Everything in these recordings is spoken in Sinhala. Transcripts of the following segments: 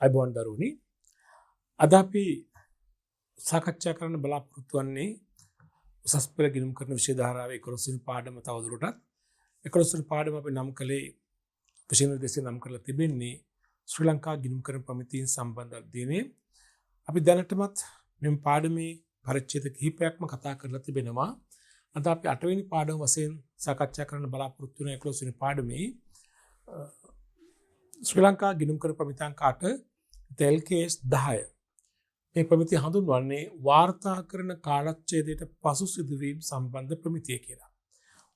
අයිබෝන් දරුවනි අද අපි සාකච්ඡා කරන්න බලාපොරොත්තු වෙන්නේ උසස් පෙළ ගිණුම් කරන විෂය ධාරාවේ 11 වෙනි පාඩම තවදුරටත් 11 වෙනි පාඩම අපි නම් කළේ විෂය නිර්දේශය නම් කරලා තිබෙන්නේ ශ්‍රී ලංකා ගිණුම් කරන ප්‍රමිතීන් සම්බන්ධ අධ්‍යයනයේ අපි දැනටමත් මේ පාඩමේ පරිච්ඡේද කිහිපයක්ම කතා කරලා තිබෙනවා. අද අපි 8 වෙනි පාඩම වශයෙන් සාකච්ඡා කරන්න බලාපොරොත්තු වෙන 11 වෙනි පාඩමේ ශ්‍රී ලංකා ගිණුම් කරන ප්‍රමිතාංක 8 LKS 10 මේ ප්‍රමිතිය හඳුන්වන්නේ වාර්තා කරන කාලච්ඡේදයට පසු සිදුවීම් සම්බන්ධ ප්‍රමිතිය කියලා.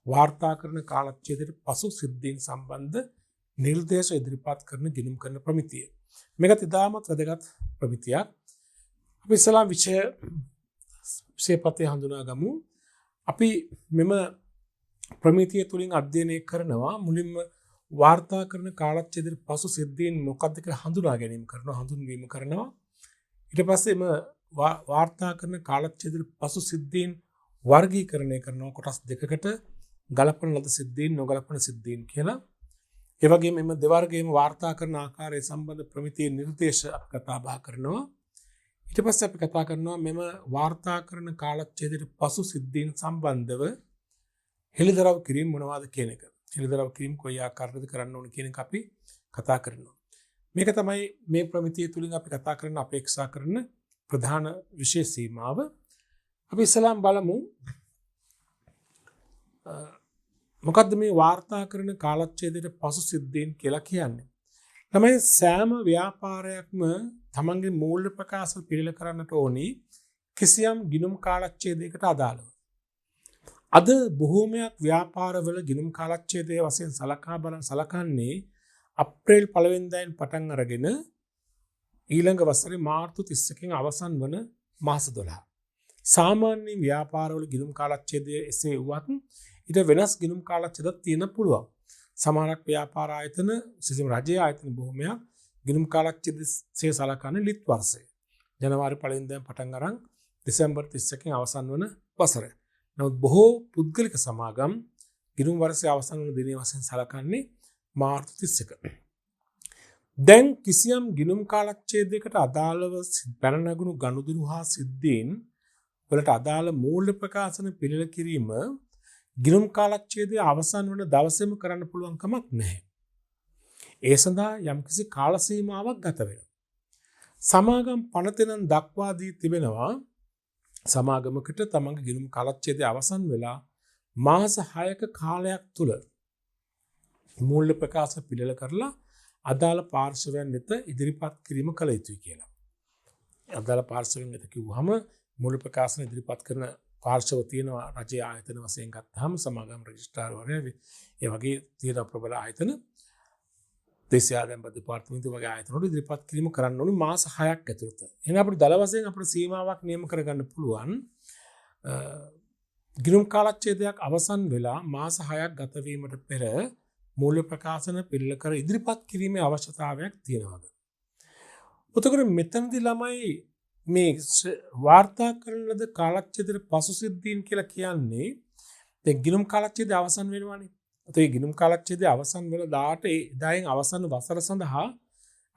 වාර්තා කරන කාලච්ඡේදයට පසු සිද්ධීන් සම්බන්ධ නිර්දේශ ඉදිරිපත් කරන ගිණුම් කරන ප්‍රමිතිය. මේක ඉතාමත් වැදගත් ප්‍රමිතියක්. අපි ඉස්සලා විෂයපතේ හඳුනා ගමු. අපි මෙම ප්‍රමිතිය තුලින් අධ්‍යයනය කරනවා මුලින්ම වාර්තා කරන කාලච්ඡේදයට පසු සිද්ධීන් මොකක්ද කියලා හඳුනා ගැනීම කරනවා, හඳුන්වීම කරනවා. ඊට පස්සේ වාර්තා කරන කාලච්ඡේදයට පසු සිද්ධීන් වර්ගීකරණය කරනවා කොටස් දෙකකට, ගලපන ලද සිද්ධීන්, නොගලපන සිද්ධීන් කියලා. ඒ වගේම මේ දෙවර්ගයේම වාර්තා කරන ආකාරය සම්බන්ධ ප්‍රමිතිය නිර්දේශ කතා බහ කරනවා. ඊට පස්සේ අපි කතා කරනවා මෙම වාර්තා කරන කාලච්ඡේදයට පසු සිද්ධීන් සම්බන්ධව හෙළිදරව් කිරීම මොනවාද කියන එක. හෙළිදරව් කිරීම කොයි ආකාරයකද කරන්න ඕන කියන එක අපි කතා කරනවා. මේක තමයි මේ ප්‍රමිතිය තුලින් අපි කතා කරන්න අපේක්ෂා කරන ප්‍රධාන විශේෂ සීමාව. අපි ඉස්සලාම් බලමු මොකද්ද මේ වාර්තා කරන කාලච්ඡේදයට පසු සිද්ධීන් කියලා කියන්නේ. තමයි සෑම ව්‍යාපාරයක්ම තමන්ගේ මූල්‍ය ප්‍රකාශ පිළිල කරන්නට ඕනි කිසියම් ගිණුම් කාලච්ඡේදයකට අදාළව. අද බොහෝමයක් ව්‍යාපාරවල ගිණුම් කාලච්ඡේදය වශයෙන් සලකන්නේ අප්‍රේල් 1 වෙනිදායින් පටන් අරගෙන ඊළඟ වසරේ මාර්තු 31කින් අවසන් වන මාස 12. සාමාන්‍ය ව්‍යාපාරවල ගිණුම් කාලච්ඡේදය එසේ වුවත් ඊට වෙනස් ගිණුම් කාලච්ඡේදයක් තියෙන්න පුළුවන්. සමහරක් ව්‍යාපාර ආයතන විශේෂයෙන්ම රජයේ ආයතන බොහෝමයක් ගිණුම් කාලච්ඡේදයේ සලකන්නේ ලිත් වර්ෂය. ජනවාරි 1 වෙනිදායින් පටන් අරන් දෙසැම්බර් 31කින් අවසන් වන වසර. නමුත් බොහෝ පුද්ගලික සමාගම් ගිණුම් වර්ෂයේ අවසන් වන දිනය වශයෙන් සලකන්නේ මාර්තු 31. දැන් කිසියම් ගිණුම් කාලච්ඡේදයකට අදාළව පැන නැගුණු ගනුදෙනු හා සිද්ධීන් වලට අදාළ මූල්‍ය ප්‍රකාශන පිළිල කිරීම ගිණුම් කාලච්ඡේදයේ අවසන් වන දවසේම කරන්න පුළුවන් කමක් නැහැ. ඒ සඳහා යම්කිසි කාල සීමාවක් ගත වෙනවා. සමාගම් පනතෙනම් දක්වා දී තිබෙනවා සමාගමකට තමන්ගේ ගිණුම් කාලච්ඡේදය අවසන් වෙලා මාස 6ක කාලයක් තුල මූල්‍ය ප්‍රකාශ පිළිල කරලා අදාළ පාර්ශවයන් වෙත ඉදිරිපත් කිරීම කළ යුතුයි කියලා. අදාළ පාර්ශවයන් වෙත කිව්වහම මූල්‍ය ප්‍රකාශන ඉදිරිපත් කරන පාර්ශව තියෙනවා රජයේ ආයතන වශයෙන් ගත්තාම සමාගම් රෙජිස්ට්‍රාර්වරයා, ඒ වගේ තියෙන ප්‍රබල ආයතන දේශීය ආදායම් දෙපාර්තමේන්තුව වගේ ආයතන වල ඉදිරිපත් කිරීම කරන්න ඕනේ මාස 6ක් ඇතුළත. එහෙනම් අපිට දල වශයෙන් අපිට සීමාවක් නියම කරගන්න පුළුවන්. ගිණුම් කාලච්ඡේදයක් අවසන් වෙලා මාස 6ක් ගත වීමට පෙර මූල්‍ය ප්‍රකාශන පිළිල කර ඉදිරිපත් කිරීමේ අවශ්‍යතාවයක් තියෙනවාද? උතකර මෙතනදී ළමයි මේ වාර්තා කරන ලද කාලච්ඡේදයට පසු සිද්ධීන් කියලා කියන්නේ දැන් ගිණුම් කාලච්ඡේදය අවසන් වෙනවානේ. ඒ ගිණුම් කාලච්ඡේදය අවසන් වෙලා දාට ඒ ඉදායෙන් අවසන් වසර සඳහා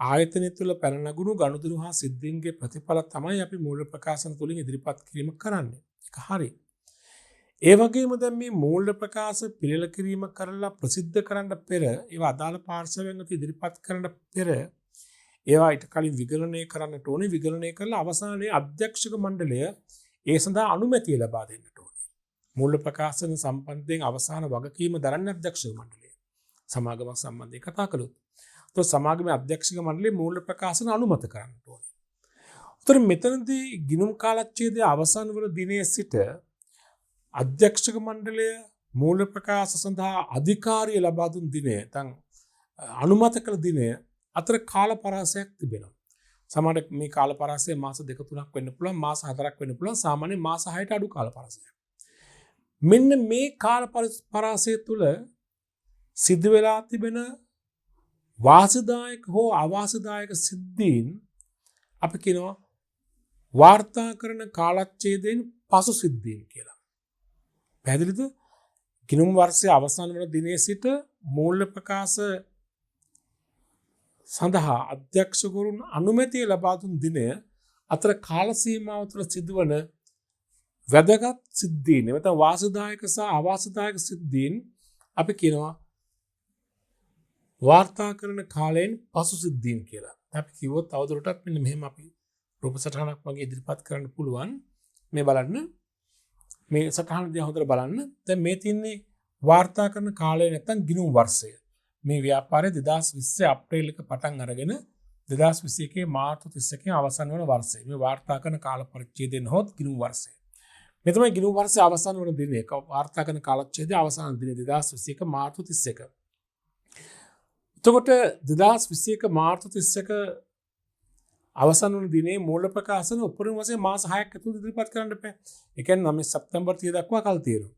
ආයතනය තුළ පැන නැගුණු ගනුදෙනු හා සිද්ධීන්ගේ ප්‍රතිඵල තමයි අපි මූල්‍ය ප්‍රකාශන තුලින් ඉදිරිපත් කිරීම කරන්නේ. ඒක හරි. ඒ වගේම දැන් මේ මූල්‍ය ප්‍රකාශ පිළිල කිරීම කරලා ප්‍රසිද්ධ කරන්න පෙර ඒවා අදාළ පාර්ශවයන් වෙත ඉදිරිපත් කරන්න පෙර ඒවා ඊට කලින් විගණනය කරන්නට ඕනේ. විගණනය කරලා අවසානයේ අධ්‍යක්ෂක මණ්ඩලය ඒ සඳහා අනුමැතිය ලබා දෙන්නට ඕනේ. මූල්‍ය ප්‍රකාශන සම්බන්ධයෙන් අවසාන වගකීම දරන්නේ අධ්‍යක්ෂක මණ්ඩලය. සමාගමක් සම්බන්ධයෙන් කතා කළොත්. તો සමාගමේ අධ්‍යක්ෂක මණ්ඩලය මූල්‍ය ප්‍රකාශන අනුමත කරන්නට ඕනේ. උතර මෙතනදී ගිණුම් කාලච්ඡේදය අවසන් වන දිනයේ සිට අධ්‍යක්ෂක මණ්ඩලය මූල්‍ය ප්‍රකාශ සඳහා අධිකාරිය ලබා දුන් දිනය නැත්නම් අනුමත කළ දිනය අතර කාල පරාසයක් තිබෙනවා. සමහර මේ කාල පරාසය මාස 2-3ක් වෙන්න පුළුවන්, මාස 4ක් වෙන්න පුළුවන්, සාමාන්‍යයෙන් මාස 6ට අඩු කාල පරාසයක්. මෙන්න මේ කාල පරාසය තුල සිද්ධ වෙලා තිබෙන වාසිදායක හෝ අවාසිදායක සිද්ධීන් අපි කියනවා වාර්තා කරන කාලච්ඡේදයෙන් පසු සිද්ධීන් කියලා. පැහැදිලිද? ගිණුම් වර්ෂයේ අවසන් වන දිනයේ සිට මූල්‍ය ප්‍රකාශ සඳහා අධ්‍යක්ෂකවරුන් අනුමැතිය ලබා දුන් දිනය අතර කාල සීමාව තුළ සිදුවන වැදගත් සිද්ධීන් නැත්නම් වාසදායක සහ අවාසදායක සිද්ධීන් අපි කියනවා වාර්තා කරන කාලයෙන් පසු සිද්ධීන් කියලා. අපි කිව්වොත් තවදුරටත් මෙන්න මෙහෙම අපි රූප සටහනක් වගේ ඉදිරිපත් කරන්න පුළුවන්. මේ බලන්න මේ සටහන දිහා හොඳට බලන්න. දැන් මේ තියන්නේ වාර්තා කරන කාලය නැත්නම් ගිණුම් වර්ෂය. මේ ව්‍යාපාරය 2020 අප්‍රේල් එක පටන් අරගෙන 2021 මාර්තු 31 අවසන් වන වර්ෂය. මේ වාර්තා කරන කාල පරිච්ඡේදයෙන් හොත් ගිණුම් වර්ෂය. මේ තමයි ගිණුම් වර්ෂය අවසන් වන දිනය. වාර්තා කරන කාලච්ඡේදයේ අවසාන දිනය 2021 මාර්තු 31. එතකොට 2021 මාර්තු 31 අවසන් වන දිනේ මූල ප්‍රකාශන උපරිම වශයෙන් මාස 6ක් ඇතුළත ඉදිරිපත් කරන්න බෑ. ඒ කියන්නේ 9 සැප්තැම්බර් 30 දක්වා කල් තියෙනවා.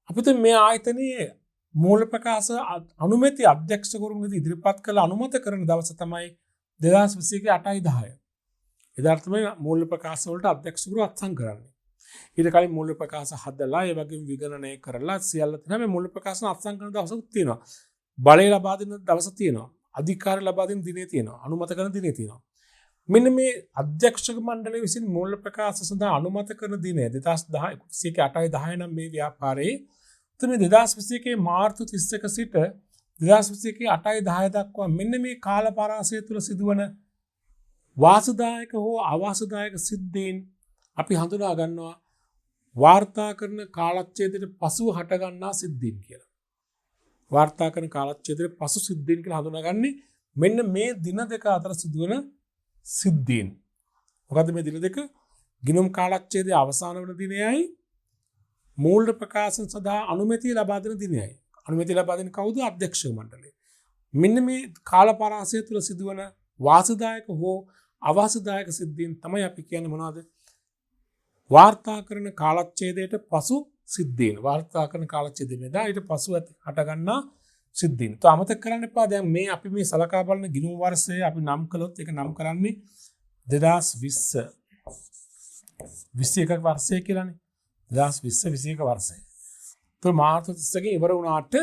අපිට මේ ආයතනයේ මූල ප්‍රකාශ අනුමැති අධ්‍යක්ෂකවරුන් ඉදිරිපත් කළ අනුමත කරන දවස තමයි 2021 8:10. එදාට තමයි මූල ප්‍රකාශ වලට අධ්‍යක්ෂකවරු අත්සන් කරන්නේ. ඊට කලින් මූල ප්‍රකාශ හදලා ඒ වගේම විගණනය කරලා සියල්ල තමයි මූල ප්‍රකාශන අත්සන් කරන දවසක් තියෙනවා. බලය ලබා දෙන දවස තියෙනවා. අධිකාර ලබා දෙන දිනේ තියෙනවා. අනුමත කරන දිනේ තියෙනවා. මෙන්න මේ අධ්‍යක්ෂක මණ්ඩලය විසින් මූල ප්‍රකාශ සඳහා අනුමත කරන දිනය 2010 8:10 නම් මේ ව්‍යාපාරයේ මේ 2021 මාර්තු 31 සිට 2021 8:10 දක්වා මෙන්න මේ කාල පරාසය තුළ සිදුවන වාසදායක හෝ අවාසදායක සිද්ධීන් අපි හඳුනා ගන්නවා වාර්තා කරන කාලච්ඡේදයට පසුව හටගන්නා සිද්ධීන් කියලා. වාර්තා කරන කාලච්ඡේදයට පසු සිද්ධීන් කියලා හඳුනාගන්නේ මෙන්න මේ දින දෙක අතර සිදුවන සිද්ධීන්. මොකද්ද මේ දින දෙක? ගිණුම් කාලච්ඡේදයේ අවසාන වන දිනයයි මූල ප්‍රකාශන සඳහා අනුමැතිය ලබා දෙන දිනයයි. අනුමැතිය ලබා දෙන කවුද? අධ්‍යක්ෂක මණ්ඩලය. මෙන්න මේ කාල පරාසය තුළ සිදුවන වාසදායක හෝ අවාසදායක සිද්ධීන් තමයි අපි කියන්නේ මොනවද? වාර්තා කරන කාලච්ඡේදයට පසු සිද්ධීන්. වාර්තා කරන කාලච්ඡේදෙ මෙදා ඊට පසු හටගන්නා සිද්ධීන්. તો අමතක කරන්න එපා. දැන් මේ අපි මේ සලකා බලන ගිණුම් වර්ෂය අපි නම් කළොත් ඒක නම් කරන්නේ 2020 21 වර්ෂය කියලානේ. 2020 වර්ෂය. તો මාර්තු 31 ඉවර වුණාට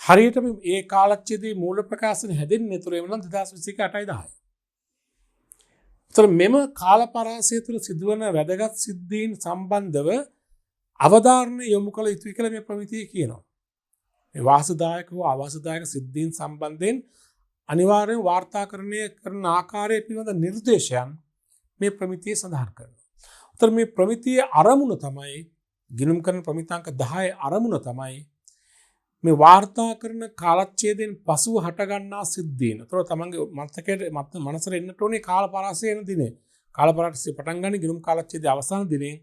හරියටම ඒ කාලච්ඡේදයේ මූල ප්‍රකාශන හැදෙන්නේ තුර එවනම් 2021 8:10. මෙම කාල පරාසය තුළ සිදුවන වැදගත් සිද්ධීන් සම්බන්ධව අවධාරණ යොමු කළ යුතුයි කියලා මේ ප්‍රමිතිය කියනවා. මේ වාසදායක හෝ අවාසදායක සිද්ධීන් සම්බන්ධයෙන් අනිවාර්යෙන් වාර්තාකරණය කරන ආකාරය පිළිබඳ නිර්දේශයන් මේ ප්‍රමිතිය සඳහන් කරනවා. උතර මේ ප්‍රමිතියේ අරමුණ තමයි ගිණුම් කරන ප්‍රමිතාංක 10 අරමුණ තමයි මේ වාර්තා කරන කාලච්ඡේදයෙන් පසුව හටගන්නා සිද්ධීන්. ඒතර තමන්ගේ මතකයේ මනසට එන්නට ඕනේ කාල පරාසය වෙන දිනේ. කාල පරාසය පටන් ගන්න ගිණුම් කාලච්ඡේදයේ අවසාන දිනේ.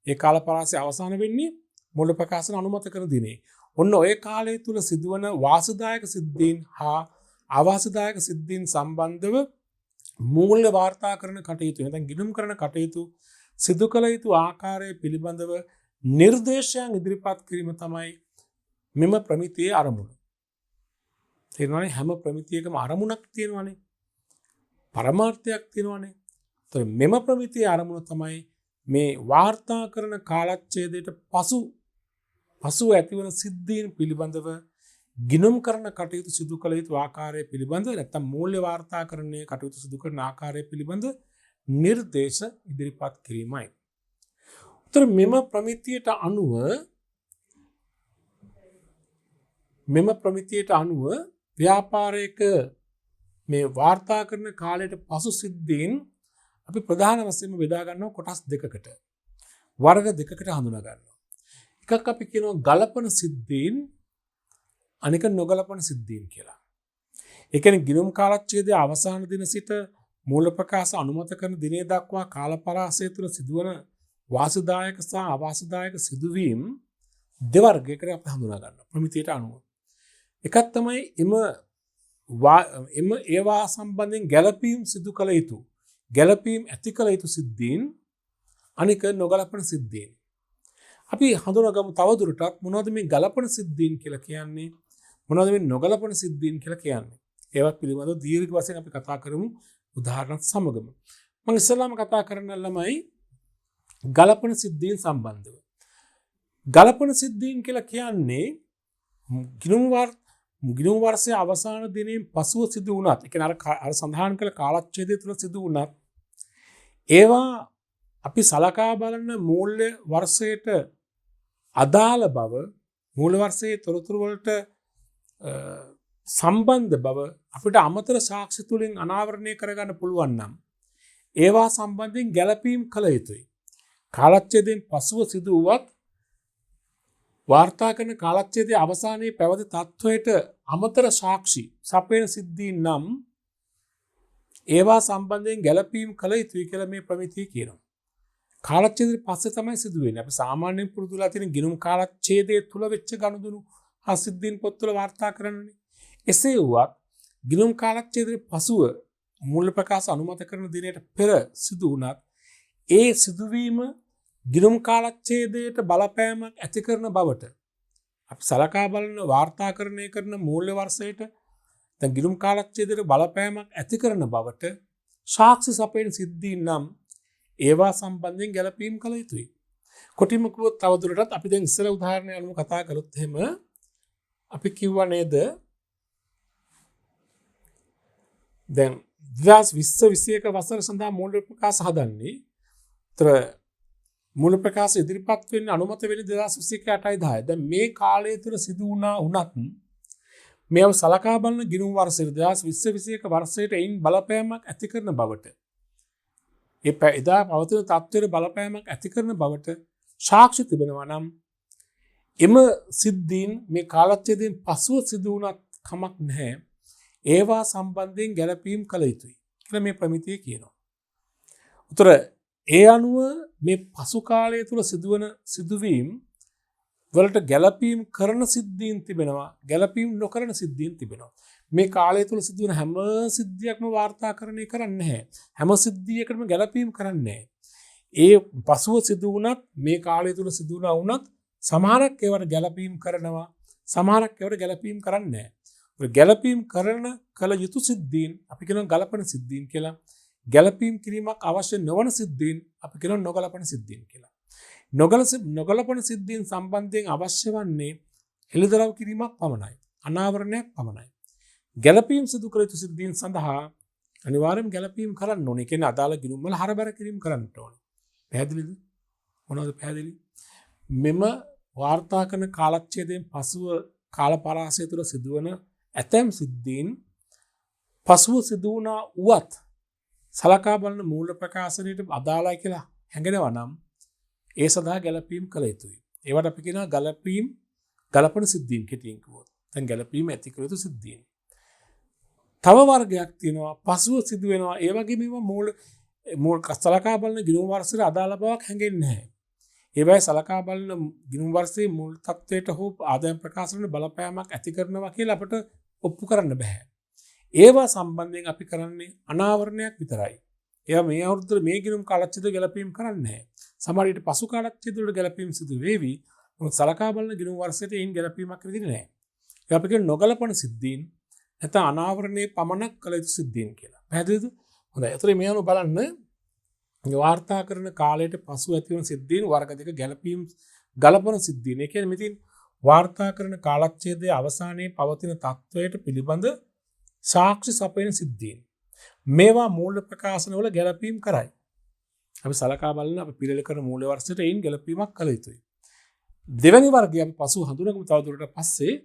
ඒ කාල පරාසය අවසාන වෙන්නේ මූල ප්‍රකාශන අනුමත කරන දිනේ. ඔන්න ඔය කාලය තුල සිදුවන වාසදායක සිද්ධීන් හා අවාසදායක සිද්ධීන් සම්බන්ධව මූල්‍ය වාර්තා කරන කටයුතු නැත්නම් ගිණුම් කරන කටයුතු සිදු කළ යුතු ආකාරය පිළිබඳව නිර්දේශයන් ඉදිරිපත් කිරීම තමයි මෙම ප්‍රමිතියේ අරමුණ. තේරෙනවනේ හැම ප්‍රමිතියකම අරමුණක් තියෙනවනේ. පරමාර්ථයක් තියෙනවනේ. ඒතර මෙම ප්‍රමිතියේ අරමුණ තමයි මේ වාර්තා කරන කාලච්ඡේදයට පසු ඇතිවන සිද්ධීන් පිළිබඳව ගිණුම් කරන කටයුතු සිදු කළ යුතු ආකාරය පිළිබඳ නැත්නම් මූල්‍ය වාර්තාකරණයේ කටයුතු සිදු කරන ආකාරය පිළිබඳ නිර්දේශ ඉදිරිපත් කිරීමයි. ඒතර මෙම ප්‍රමිතියට අනුව ව්‍යාපාරයක මේ වාර්තා කරන කාලයට පසු සිද්ධීන් අපි ප්‍රධාන වශයෙන්ම බෙදා ගන්නවා කොටස් දෙකකට. වර්ග දෙකකට හඳුනා ගන්නවා. එකක් අපි කියනවා ගලපන සිද්ධීන්, අනික නොගලපන සිද්ධීන් කියලා. ඒ කියන්නේ ගිණුම් කාලච්ඡේදයේ අවසාන දින සිට මූල ප්‍රකාශ අනුමත කරන දිනේ දක්වා කාල පරාසය තුළ සිදුවන වාසදායක සහ අවාසදායක සිදුවීම් දෙවර්ගයකට අපි හඳුනා ගන්නවා ප්‍රමිතියට අනුව. එකක් තමයි ඒවා සම්බන්ධයෙන් ගැළපීම් සිදු කළ යුතු, ගැළපීම් ඇති කළ යුතු සිද්ධීන්, අනික නොගලපන සිද්ධීන්. අපි හඳුනාගමු තවදුරටත් මොනවද මේ ගලපන සිද්ධීන් කියලා කියන්නේ, මොනවද මේ නොගලපන සිද්ධීන් කියලා කියන්නේ. ඒවත් පිළිබඳව දීර්ඝ වශයෙන් අපි කතා කරමු උදාහරණත් සමගම. මම ඉස්සෙල්ලාම කතා කරන්න ළමයි ගලපන සිද්ධීන් සම්බන්ධව. ගලපන සිද්ධීන් කියලා කියන්නේ ගිණුම් වර්ෂයේ අවසාන දිනයෙන් පසුව සිදු වුණත්, ඒ කියන්නේ අර සඳහන් කළ කාලච්ඡේදය තුළ සිදු වුණත් ඒවා අපි සලකා බලන මූල්‍ය වර්ෂයට අදාළ බව, මූල්‍ය වර්ෂයේ තොරතුරු වලට සම්බන්ධ බව අපිට අමතර සාක්ෂි තුලින් අනාවරණය කරගන්න පුළුවන් නම් ඒවා සම්බන්ධයෙන් ගැළපීම් කළ යුතුයි. කාලච්ඡේදයෙන් පසුව සිදු වුවත් වාර්තා කරන කාලච්ඡේදයේ අවසානයේ පැවති තත්වයට අමතර සාක්ෂි සපයන සිද්ධීන් නම් ඒවා සම්බන්ධයෙන් ගැළපීම් කළ යුතුයි කියලා මේ ප්‍රමිතිය කියනවා. කාලච්ඡේදයෙන් පස්සේ තමයි සිදු වෙන්නේ. අපි සාමාන්‍යයෙන් පුරුදුලා තියෙන ගිණුම් කාලච්ඡේදයේ තුල වෙච්ච ගනුදෙනු සිද්ධීන් පොත්වල වාර්තා කරන්නේ. එසේ වුවත් ගිණුම් කාලච්ඡේදයේ පසුව මූල්‍ය ප්‍රකාශ අනුමත කරන දිනයට පෙර සිදු වුණත් ඒ සිදුවීම ගිණුම් කාලච්ඡේදයට බලපෑමක් ඇති කරන බවට අපි සලකා බලන වාර්තාකරණය කරන මූල්‍ය වර්ෂයට දැන් ගිණුම් කාලච්ඡේදයට බලපෑමක් ඇති කරන බවට සාක්ෂි සපයන සිද්ධීන් නම් ඒවා සම්බන්ධයෙන් ගැළපීම් කළ යුතුයි. කොටිම කිව්වොත් තවදුරටත් අපි දැන් ඉස්සර උදාහරණයක් අනුව කතා කළොත් එහෙම අපි කිව්වා නේද දැන් 2020 වසර සඳහා මූල්‍ය ප්‍රකාශ හදන්නේ. ඒතර මූල්‍ය ප්‍රකාශ ඉදිරිපත් වෙන්න අනුමත වෙන්නේ 2021 8යි 10යි. දැන් මේ කාලය තුළ සිදු වුණා වුණත් මේව සලකා බලන ගිණුම් වර්ෂයේ 2021 වර්ෂයට එයින් බලපෑමක් ඇති කරන බවට එදා පවතින තත්ත්වයට බලපෑමක් ඇති කරන බවට සාක්ෂි තිබෙනවා නම් එම සිද්ධීන් මේ කාලච්ඡේදයෙන් පසුව සිදු වුණත් කමක් නැහැ. ඒවා සම්බන්ධයෙන් ගැළපීම් කළ යුතුයි කියලා මේ ප්‍රමිතිය කියනවා. උතර ඒ අනුව මේ පසු කාලය තුළ සිදුවන සිදුවීම් වලට ගැළපීම් කරන සිද්ධීන් තිබෙනවා, ගැළපීම් නොකරන සිද්ධීන් තිබෙනවා. මේ කාලය තුළ සිදුවන හැම සිද්ධියක්ම වාර්තාකරණය කරන්නේ නැහැ. හැම සිද්ධියකටම ගැළපීම් කරන්නේ නැහැ. ඒ පසුව සිදු වුණත් මේ කාලය තුළ සිදු වුණා වුණත් සමහරක් ඒවට ගැළපීම් කරනවා, සමහරක් ඒවට ගැළපීම් කරන්නේ නැහැ. ගැළපීම් කරන කල යුතු සිද්ධීන් අපි කියනවා ගලපන සිද්ධීන් කියලා. ගැළපීම් කිරීමක් අවශ්‍ය නොවන සිද්ධීන් අපි කියනවා නොගලපන සිද්ධීන් කියලා. නොගලපන සිද්ධීන් සම්බන්ධයෙන් අවශ්‍ය වන්නේ හෙළිදරව් කිරීමක් පමණයි, අනාවරණයක් පමණයි. ගැළපීම් සිදු කළ යුතු සිද්ධීන් සඳහා අනිවාර්යයෙන් ගැළපීම් කරන්න ඕනේ. කියන්නේ අදාළ ගිණුම් වල හරබර කිරීම කරන්න ඕනේ. පැහැදිලිද? මොනවද පැහැදිලි? මෙම වාර්තා කරන කාලච්ඡේදයෙන් පසුව කාල පරාසය තුළ සිදුවන ඇතැම් සිද්ධීන් පසුව සිදු වුණා වුවත් සලකා බලන මූල්‍ය ප්‍රකාශනයට අදාළයි කියලා හැඟෙනවා නම් ඒ සඳහා ගැළපීම් කළ යුතුයි. ඒවට අපි කියනවා ගලපන සිද්ධීන් කෙටියෙන් කිව්වොත්. දැන් ගැළපීම් ඇති කළ යුතු සිද්ධීන්. තව වර්ගයක් තියෙනවා පසුව සිදු වෙනවා. ඒ වගේ මේවා මූල සලකා බලන ගිණුම් වර්ෂයට අදාළ බවක් හැඟෙන්නේ නැහැ. ඒවයි සලකා බලන ගිණුම් වර්ෂයේ මුල් තත්ත්වයට හෝ ආදායම් ප්‍රකාශනයේ බලපෑමක් ඇති කරනවා කියලා අපිට ඔප්පු කරන්න බෑ. ඒවා සම්බන්ධයෙන් අපි කරන්නේ අනාවරණයක් විතරයි. ඒවා මේ අවුරුද්දේ මේ ගිණුම් කාලච්ඡේදය ගැලපීම් කරන්නේ නැහැ. සමහර විට පසු කාලච්ඡේද වල ගැලපීම් සිදු වේවි. මොකද සලකා බලන ගිණුම් වර්ෂයට ඒන් ගැලපීමක් වෙන්නේ නැහැ. ඒක අපි කියන නොගලපන සිද්ධීන් නැත්නම් අනාවරණයේ පමණක් කළ යුතු සිද්ධීන් කියලා. පැහැදිලිද? හොඳයි. ඒතර මේ අනුව බලන්න වාර්තා කරන කාලයට පසු ඇති වන සිද්ධීන් වර්ග දෙක ගැලපීම් ගලපන සිද්ධීන්. ඒ කියන්නේ මෙතින් වාර්තා කරන කාලච්ඡේදයේ අවසානයේ පවතින තත්වයට පිළිබඳ සාක්ෂි සපයන සිද්ධීන්. මේවා මූල්‍ය ප්‍රකාශනවල ගැලපීම් කරයි. අපි සලකා බලන අපි පිළිල කරන මූල්‍ය වර්ෂයට ඒන් ගැලපීමක් කළ යුතුයි. දෙවැනි වර්ගය අපි පසු හඳුනගමු තවදුරටත් පස්සේ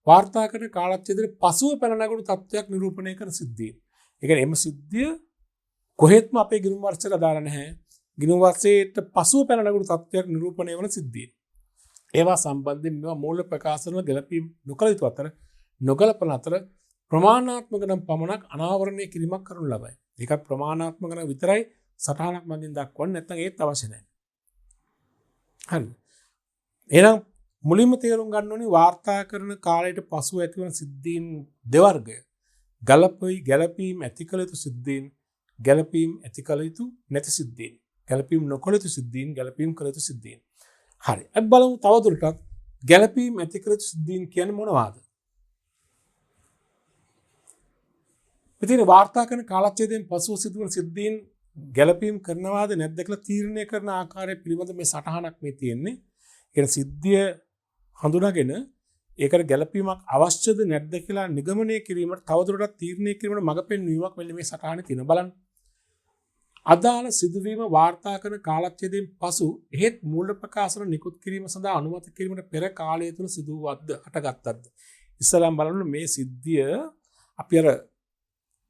වාර්තා කරන කාලච්ඡේදයේ පසුව පැන නගුණු තත්වයක් නිරූපණය කරන සිද්ධීන්. ඒ කියන්නේ එම සිද්ධිය කොහෙත්ම අපේ ගිණුම් වර්ෂයට අදාළ නැහැ. ගිණුම් වර්ෂයට පසුව පැන නගුණු තත්වයක් නිරූපණය වන සිද්ධීන්. ඒවා සම්බන්ධයෙන් මේවා මූල්‍ය ප්‍රකාශනවල ගැලපීම් නොකළ යුතු අතර නොගලපන අතර ප්‍රමාණාත්මක නම් පමණක් අනාවරණය කිරීමක් කරනු ලබයි. ඒකත් ප්‍රමාණාත්මක නම් විතරයි සටහනක් මගින් දක්වන්නේ, නැත්නම් ඒත් අවශ්‍ය නැහැ. හරි. එහෙනම් මුලින්ම තේරුම් ගන්න ඕනේ වාර්තා කරන කාලයට පසුව ඇතිවන සිද්ධීන් දෙවර්ගය. ගැලපීම් ඇති කළ යුතු සිද්ධීන්, ගැලපීම් ඇති කළ යුතු නැති සිද්ධීන්. ගැලපීම් නොකළ යුතු සිද්ධීන්, ගැලපීම් කළ යුතු සිද්ධීන්. හරි. අපි බලමු තවදුරටත් ගැලපීම් ඇති කළ යුතු සිද්ධීන් කියන්නේ මොනවාද? ඉතින් වාර්තා කරන කාලච්ඡේදයෙන් පසුව සිදුවන සිද්ධීන් ගැලපීම් කරනවාද නැද්ද කියලා තීරණය කරන ආකාරය පිළිබඳ මේ සටහනක් මේ තියෙන්නේ. කියන සිද්ධිය හඳුනාගෙන ඒකට ගැළපීමක් අවශ්‍යද නැද්ද කියලා නිගමනය කිරීමට තවදුරටත් තීරණය කිරීමට මඟ පෙන්වීමක් මෙන්න මේ සටහනේ තියෙන බලන්න. අදාළ සිදුවීම වාර්තා කරන කාලච්ඡේදයෙන් පසු එහෙත් මූල ප්‍රකාශන නිකුත් කිරීම සඳහා අනුමත කිරීමට පෙර කාලය තුල සිදු වූවක්ද හටගත්තක්ද. ඉස්සලම් බලන්න මේ සිද්ධිය අපි අර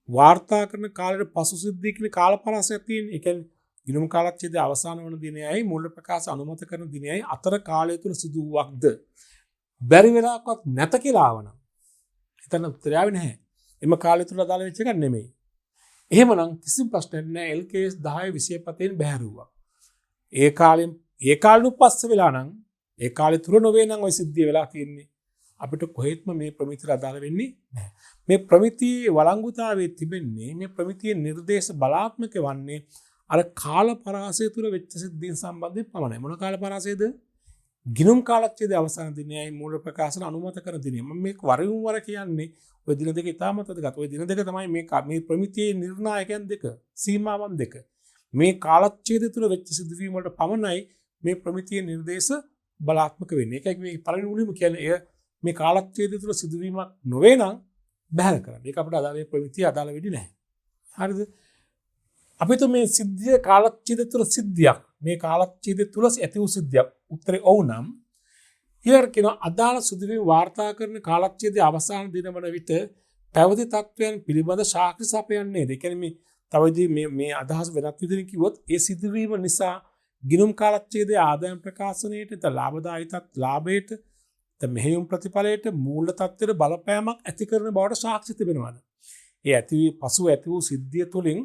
වාර්තා කරන කාලයට පසු සිද්ධිය කියන කාල පරාසයක් තියෙන. ඒ කියන්නේ ගිණුම් කාලච්ඡේදය අවසන් වන දිනයයි මූල ප්‍රකාශ අනුමත කරන දිනයයි අතර කාලය තුල සිදු වූවක්ද. බැරි වෙලාවක්වත් නැත කියලා ආවනම් හිතන්න උත්තරය ආවේ නැහැ. එම කාලය තුල අදාළ වෙච්ච එකක් නෙමෙයි. එහෙමනම් කිසිම ප්‍රශ්නයක් නැහැ. LKS 10 27 බැහැරුවා. ඒ කාලෙන් පස්සේ වෙලා නම් ඒ කාලේ තුල නොවේ නම් ওই සිද්ධිය වෙලා තියෙන්නේ. අපිට කොහෙත්ම මේ ප්‍රමිතියට අදාළ වෙන්නේ නැහැ. මේ ප්‍රමිතියේ වළංගුතාවයේ තිබෙන්නේ මේ ප්‍රමිතියේ නිර්දේශ බලාත්මක වන්නේ අර කාල පරාසය තුල වෙච්ච සිද්ධීන් සම්බන්ධයෙන් පමණයි. මොන කාල පරාසයද? ගිණුම් කාලච්ඡේදයේ අවසාන දිනයයි මූල ප්‍රකාශන අනුමත කරන දිනය. මම මේක වරින් වර කියන්නේ ඔය දින දෙක ඉතාමත් වැදගත්. ඔය දින දෙක තමයි මේ ප්‍රමිතියේ නිර්ණායකයන් දෙක, සීමාවන් දෙක. මේ කාලච්ඡේදය තුල වෙච්ච සිදුවීම් වලට පමණයි මේ ප්‍රමිතියේ නිර්දේශ බලාත්මක වෙන්නේ. ඒකයි මේ පළවෙනි මුලින්ම කියන්නේ මේ කාලච්ඡේදය තුල සිදුවීමක් නොවේ නම් බැහැර කරන්න. ඒක අපිට අදාළ මේ ප්‍රමිතිය අදාළ වෙන්නේ නැහැ. හරිද? අපි તો මේ සිද්ධිය කාලච්ඡේදය තුල සිද්ධියක්. මේ කාලච්ඡේදය තුල ඇති වූ සිද්ධියක්. උත්තරේ ඔව් නම් ඊළඟට කියන අදාළ සිදුවීම් වාර්තා කරන කාලච්ඡේදයේ අවසාන දින වන විට පැවති තත්වයන් පිළිබඳ සාක්ෂි සපයන්නේ. ඒ කියන්නේ මේ තවදී මේ අදහස් වෙනත් විදිහකින් කිව්වොත් ඒ සිදුවීම නිසා ගිණුම් කාලච්ඡේදයේ ආදායම් ප්‍රකාශනයේට ලාභයට මෙහෙයුම් ප්‍රතිඵලයට මූල තත්ත්වයට බලපෑමක් ඇති කරන බවට සාක්ෂි තිබෙනවාද? ඒ පසු ඇති වූ සිද්ධිය තුළින්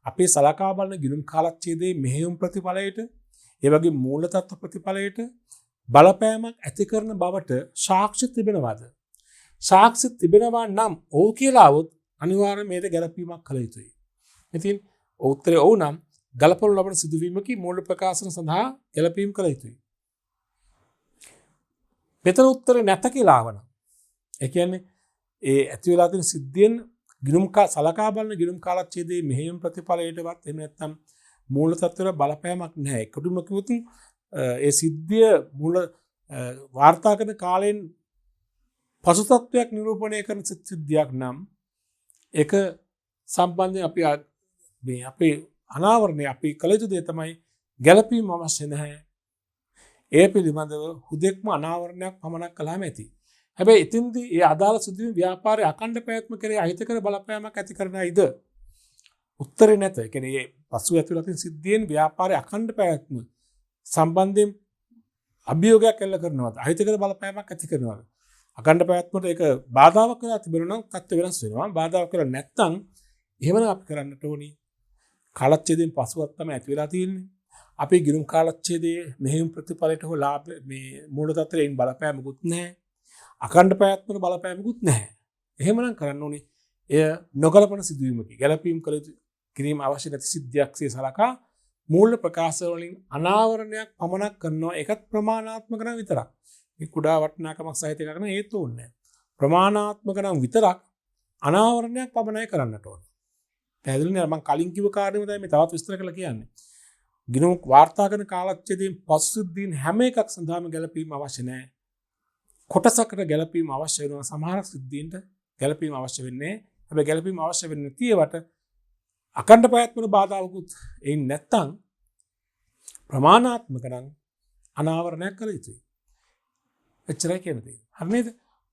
අපේ සලකා බලන ගිණුම් කාලච්ඡේදයේ මෙහෙයුම් ප්‍රතිඵලයට ඒ වගේ මූල තත්ත්ව ප්‍රතිඵලයට බලපෑමක් ඇති කරන බවට සාක්ෂි තිබෙනවාද? සාක්ෂි තිබෙනවා නම් ඔව් කියලා આવොත් අනිවාර්යයෙන් මේකට ගැළපීමක් කළ යුතුයි. ඉතින් උත්තරේ ඔව් නම් ගලපනු ලබන සිදුවීමකී මූල ප්‍රකාශන සඳහා ගැළපීම් කළ යුතුයි. මෙතන උත්තරේ නැත කියලා ආවනම් ඒ කියන්නේ ඒ ඇති වෙලා තියෙන සිද්ධියෙන් සලකා බලන ගිණුම් කාලච්ඡේදයේ මෙහෙයුම් ප්‍රතිඵලයටවත් එහෙම නැත්නම් මූල තත්ත්වවල බලපෑමක් නැහැ. එකටම කිව්වොත් ඒ සිද්ධිය මූල වාර්තා කරන කාලයෙන් පසු තත්ත්වයක් නිරූපණය කරන සිද්ධියක් නම් ඒක සම්බන්ධයෙන් අපේ අනාවරණය අපි කළ යුතු දේ තමයි ගැළපීම අවශ්‍ය නැහැ. ඒ පිළිබඳව හුදෙක්ම අනාවරණයක් පමණක් කළාම ඇති. හැබැයි එතින්දී ඒ අදාළ සිදුවීම් ව්‍යාපාරයේ අඛණ්ඩ පැවැත්ම කෙරෙහි අහිතකර බලපෑමක් ඇති කරනයිද? උත්තරේ නැත. ඒ කියන්නේ මේ පසු ඇතුළත තියෙන සිද්ධියෙන් ව්‍යාපාරයේ අඛණ්ඩ පැවැත්ම සම්බන්ධයෙන් අභියෝගයක් එල්ල කරනවද? අහිතකර බලපෑමක් ඇති කරනවද? අඛණ්ඩ පැවැත්මට ඒක බාධාවක් වෙලා තිබෙනවා නම් තත්ත්ව වෙනස් වෙනවා. බාධාවක් වෙලා නැත්නම් එහෙමනම් අපි කරන්නට ඕනි කාලච්ඡේදයෙන් පසුවත් තමයි ඇති වෙලා තියෙන්නේ. අපේ ගිණුම් කාලච්ඡේදයේ මෙහෙයුම් ප්‍රතිඵලයට හෝ ලාභ මේ මූල තත්ත්වයෙන් බලපෑමකුත් නැහැ. අඛණ්ඩ පැවැත්මට බලපෑමකුත් නැහැ. එහෙමනම් කරන්න ඕනේ එය නොගලපන සිදුවීමකි. ගැළපීම් කළ කිරීම අවශ්‍ය නැති සිද්ධියක්සේ සලකා මූල ප්‍රකාශ වලින් අනාවරණයක් පමණක් කරනවා. ඒකත් ප්‍රමාණාත්මක නම් විතරක්. මේ කුඩා වටිනාකමක් සහිත එකක් නෙවෙයි ඒත් ඕනේ නැහැ. ප්‍රමාණාත්මක නම් විතරක් අනාවරණයක් පමණයි කරන්නට ඕනේ. පැහැදිලි නේද? මම කලින් කිව්ව කාරණේම තමයි මේ තවත් විස්තර කරලා කියන්නේ. ගිණුම් වාර්තා කරන කාලච්ඡේදයෙන් පසු සිද්ධීන් හැම එකක් සඳහාම ගැළපීම අවශ්‍ය නැහැ. කොටසකට ගැළපීම අවශ්‍ය වෙනවා. සමහර සිද්ධීන්ට ගැළපීම අවශ්‍ය වෙන්නේ නැහැ. හැබැයි ගැළපීම අවශ්‍ය වෙන්නේ නැති ඒවට අඛණ්ඩ පැවැත්මට බාධාවකුත් එන්නේ නැත්නම් ප්‍රමාණාත්මක නම් අනාවරණයක් කළ යුතුයි. එච්චරයි කියන දේ. හරි නේද?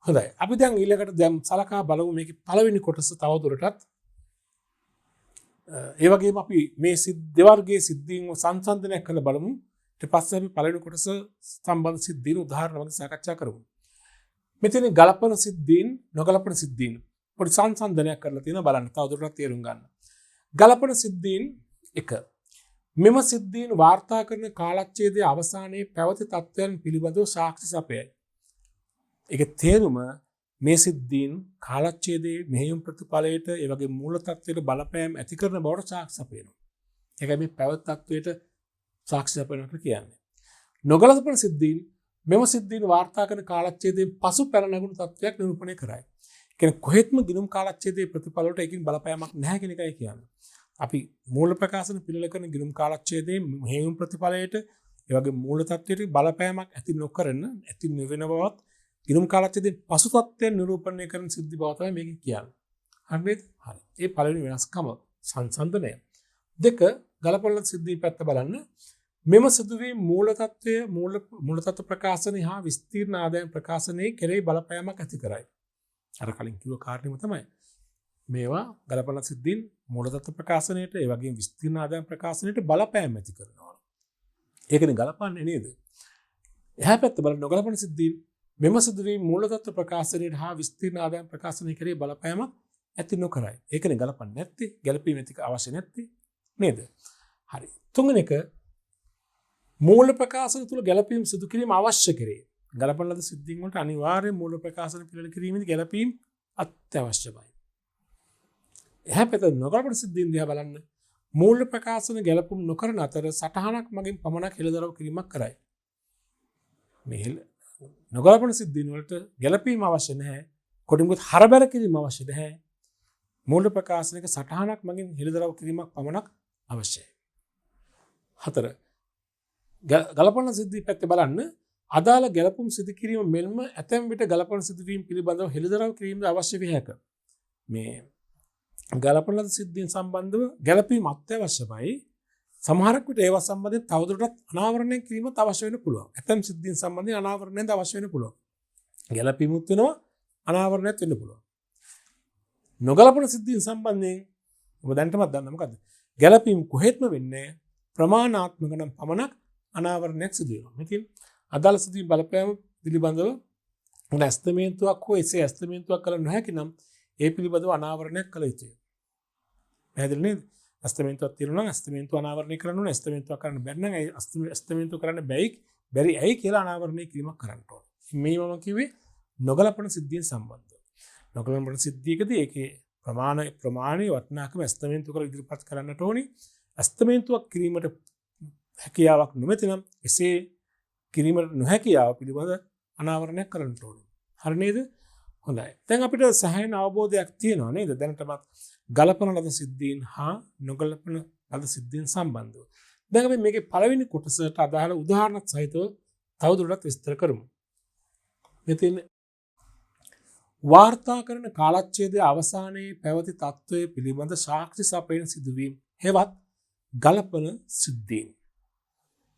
හොඳයි. අපි දැන් ඊළඟට දැන් සලකා බලමු මේකේ පළවෙනි කොටස තවදුරටත්. ඒ වගේම අපි මේ දෙවර්ගයේ සිද්ධීන් සංසන්දනය කරලා බලමු. ඊට පස්සේ අපි පළවෙනි කොටස සම්බන්ධ සිද්ධීන් උදාහරණ වගේ සාකච්ඡා කරමු. මෙතන ගලපන සිද්ධීන් නොගලපන සිද්ධීන් පොඩි සංසන්දනයක් කරලා තියෙනවා බලන්න. තවදුරටත් තේරුම් ගන්න. ගලපන සිද්ධීන් 1. මෙම සිද්ධීන් වාර්තා කරන කාලච්ඡේදයේ අවසානයේ පැවති තත්ත්වයන් පිළිබඳව සාක්ෂි සපයයි. ඒකේ තේරුම මේ සිද්ධීන් කාලච්ඡේදයේ මෙහෙයුම් ප්‍රතිඵලයට ඒ වගේ මූල තත්ත්වයට බලපෑම් ඇති කරන බවට සාක්ෂි සපයනවා. ඒකයි මේ පැවති තත්ත්වයට සාක්ෂි සපයනවා කියන්නේ. නොගලපන සිද්ධීන් මෙම සිද්ධීන් වාර්තා කරන කාලච්ඡේදයෙන් පසු පැන නැගුණු තත්ත්වයක් නිරූපණය කරයි. කියන්නේ කොහෙත්ම ගිණුම් කාලච්ඡේදයේ ප්‍රතිඵල වලට ඒකින් බලපෑමක් නැහැ කියන එකයි කියන්නේ. අපි මූල ප්‍රකාශන පිළිල කරන ගිණුම් කාලච්ඡේදයේ මෙහෙයුම් ප්‍රතිඵලයට ඒ වගේ මූල තත්ත්වයට බලපෑමක් ඇති නොකරන ඇති නොවන බවත් ගිණුම් කාලච්ඡේදයෙන් පසු තත්ත්වයන් නිරූපණය කරන සිද්ධි බව තමයි මේක කියන්නේ. හරිද? හරි. ඒ පළවෙනි වෙනස්කම සංසන්දනය. දෙක ගලපන සිද්ධි පැත්ත බලන්න. මෙම සිදුවීම් මූල තත්ත්ව ප්‍රකාශනය හා විස්තීර්ණ ආදායම් ප්‍රකාශනයේ කෙරෙහි බලපෑමක් ඇති කරයි. අර කලින් කිව්ව කාරණේම තමයි. මේවා ගලපන සිද්ධීන් මූල තත්ත්ව ප්‍රකාශනයට ඒ වගේම විස්තීර්ණ ආදායම් ප්‍රකාශනයට බලපෑම් ඇති කරනවා. ඒකනේ ගලපන්නේ නේද? එහා පැත්ත බලන්න ගලපන සිද්ධීන් මෙම සිදුවීම් මූල තත්ත්ව ප්‍රකාශනයට හා විස්තීර්ණ ආදායම් ප්‍රකාශනයේ කෙරෙහි බලපෑමක් ඇති නොකරයි. ඒකනේ ගලපන්නේ නැත්තේ. ගැළපීම ඇති අවශ්‍ය නැත්තේ නේද? හරි. තුන්වෙනි එක මූල ප්‍රකාශන තුල ගැළපීම් සිදු කිරීම අවශ්‍ය කෙරේ. ගලපන ලද සිද්ධීන් වලට අනිවාර්යයෙන් මූල ප්‍රකාශන පිළිවෙල කිරීමේදී ගැළපීම් අත්‍යවශ්‍යයි. එහා පැත්තේ නොගලපන සිද්ධීන් දිහා බලන්න මූල ප්‍රකාශන ගැළපුම් නොකරන අතර සටහනක් මගින් පමණක් හෙළිදරව් කිරීමක් කරයි. මේ නොගලපන සිද්ධීන් වලට ගැළපීම අවශ්‍ය නැහැ. කොටිමුත් හරබර කිරීම අවශ්‍ය නැහැ. මූල ප්‍රකාශනයක සටහනක් මගින් හෙළිදරව් කිරීමක් පමණක් අවශ්‍යයි. 4 ගලපන සිද්ධි පැත්තේ බලන්න අදාළ ගැලපුම් සිදු කිරීම මෙන්ම ඇතැම් විට ගලපන සිදුවීම් පිළිබඳව හෙළිදරව් කිරීමද අවශ්‍ය විය හැක. මේ ගලපන ලද සිද්ධීන් සම්බන්ධව ගැලපීම අත්‍යවශ්‍යයි. සමහරක් විට ඒවා සම්බන්ධයෙන් තවදුරටත් අනාවරණය කිරීමත් අවශ්‍ය වෙන්න පුළුවන්. ඇතැම් සිද්ධීන් සම්බන්ධයෙන් අනාවරණයද අවශ්‍ය වෙන්න පුළුවන්. ගැලපීමුත් වෙනවා අනාවරණයත් වෙන්න පුළුවන්. නොගලපන සිද්ධීන් සම්බන්ධයෙන් ඔබ දැනටමත් දන්න මොකද්ද? ගැලපීම් කොහෙත්ම වෙන්නේ ප්‍රමාණාත්මක නම් පමණක් අනාවරණයක් සිදු වෙනවා. ඉතින් අදාළ සිදුවීම් බලපෑම පිළිබඳව ඇස්තමේන්තුවක් හෝ එසේ ඇස්තමේන්තුවක් කළ නොහැකි නම් ඒ පිළිබඳව අනාවරණයක් කළ යුතුය. පැහැදිලි නේද? ඇස්තමේන්තුවක් තියෙනවා නම් ඇස්තමේන්තුව අනාවරණය කරන්න ඕනේ. ඇස්තමේන්තුවක් කරන්න බැරි නම් ඒ ඇස්තමේන්තුව කරන්න බැරි ඇයි කියලා අනාවරණය කිරීමක් කරන්න ඕනේ. මේ මම කිව්වේ නොගලපන සිද්ධියෙන් සම්බන්ධව. නොගලපන සිද්ධියකදී ඒකේ ප්‍රමාණය වටිනාකම ඇස්තමේන්තුව කර ඉදිරිපත් කරන්නට ඕනේ. ඇස්තමේන්තුවක් කිරීමට හැකියාවක් නොමැති නම් එසේ කිරීමට නොහැකියාව පිළිබඳ අනාවරණයක් කරන්න ඕනේ. හරි නේද? හොඳයි. දැන් අපිට සෑහෙන අවබෝධයක් තියෙනවා නේද? දැනටමත් ගලපන ලද සිද්ධීන් හා නොගලපන ලද සිද්ධීන් සම්බන්ධව. දැන් අපි මේකේ පළවෙනි කොටසට අදාළ උදාහරණ සහිතව තවදුරටත් විස්තර කරමු. මෙතන වාර්තා කරන කාලච්ඡේදයේ අවසානයේ පැවති තත්ත්වයේ පිළිබඳ සාක්ෂි සපයන සිදුවීම් හෙවත් ගලපන සිද්ධීන්.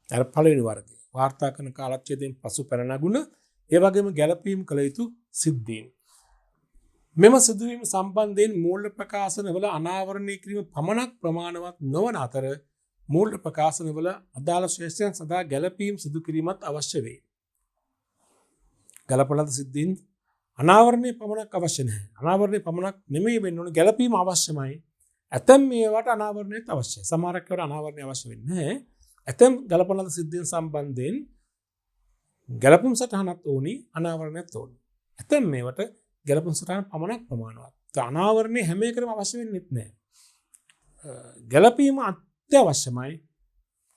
අර පළවෙනි වර්ගය. වාර්තා කරන කාලච්ඡේදයෙන් පසු පැන නගුණ ඒ වගේම ගැළපීම් කළ යුතු සිද්ධීන්. මෙම සිදුවීම් සම්බන්ධයෙන් මූල්‍ය ප්‍රකාශනවල අනාවරණය කිරීම පමණක් ප්‍රමාණවත් නොවන අතර මූල්‍ය ප්‍රකාශනවල අදාළ ශ්‍රේෂ්ඨයන් සඳහා ගැළපීම් සිදු කිරීමත් අවශ්‍ය වේ. ගලපන ලද සිද්ධීන් අනාවරණය පමණක් අවශ්‍ය නැහැ. අනාවරණය පමණක් නෙමෙයි වෙන්න ඕන ගැළපීම අවශ්‍යමයි. ඇතැම් මේවට අනාවරණයත් අවශ්‍යයි. සමහරක් ඒවාට අනාවරණය අවශ්‍ය වෙන්නේ නැහැ. ඇතැම් ගලපන ලද සිද්ධීන් සම්බන්ධයෙන් ගැලපුම් සටහනක් ඕනි අනාවරණයක් ඕනි. ඇතැම් මේවට ගැලපුම් සටහන පමණක් ප්‍රමාණවත්. අනාවරණය හැම එකටම අවශ්‍ය වෙන්නේ නැහැ. ගැලපීම අත්‍යවශ්‍යමයි.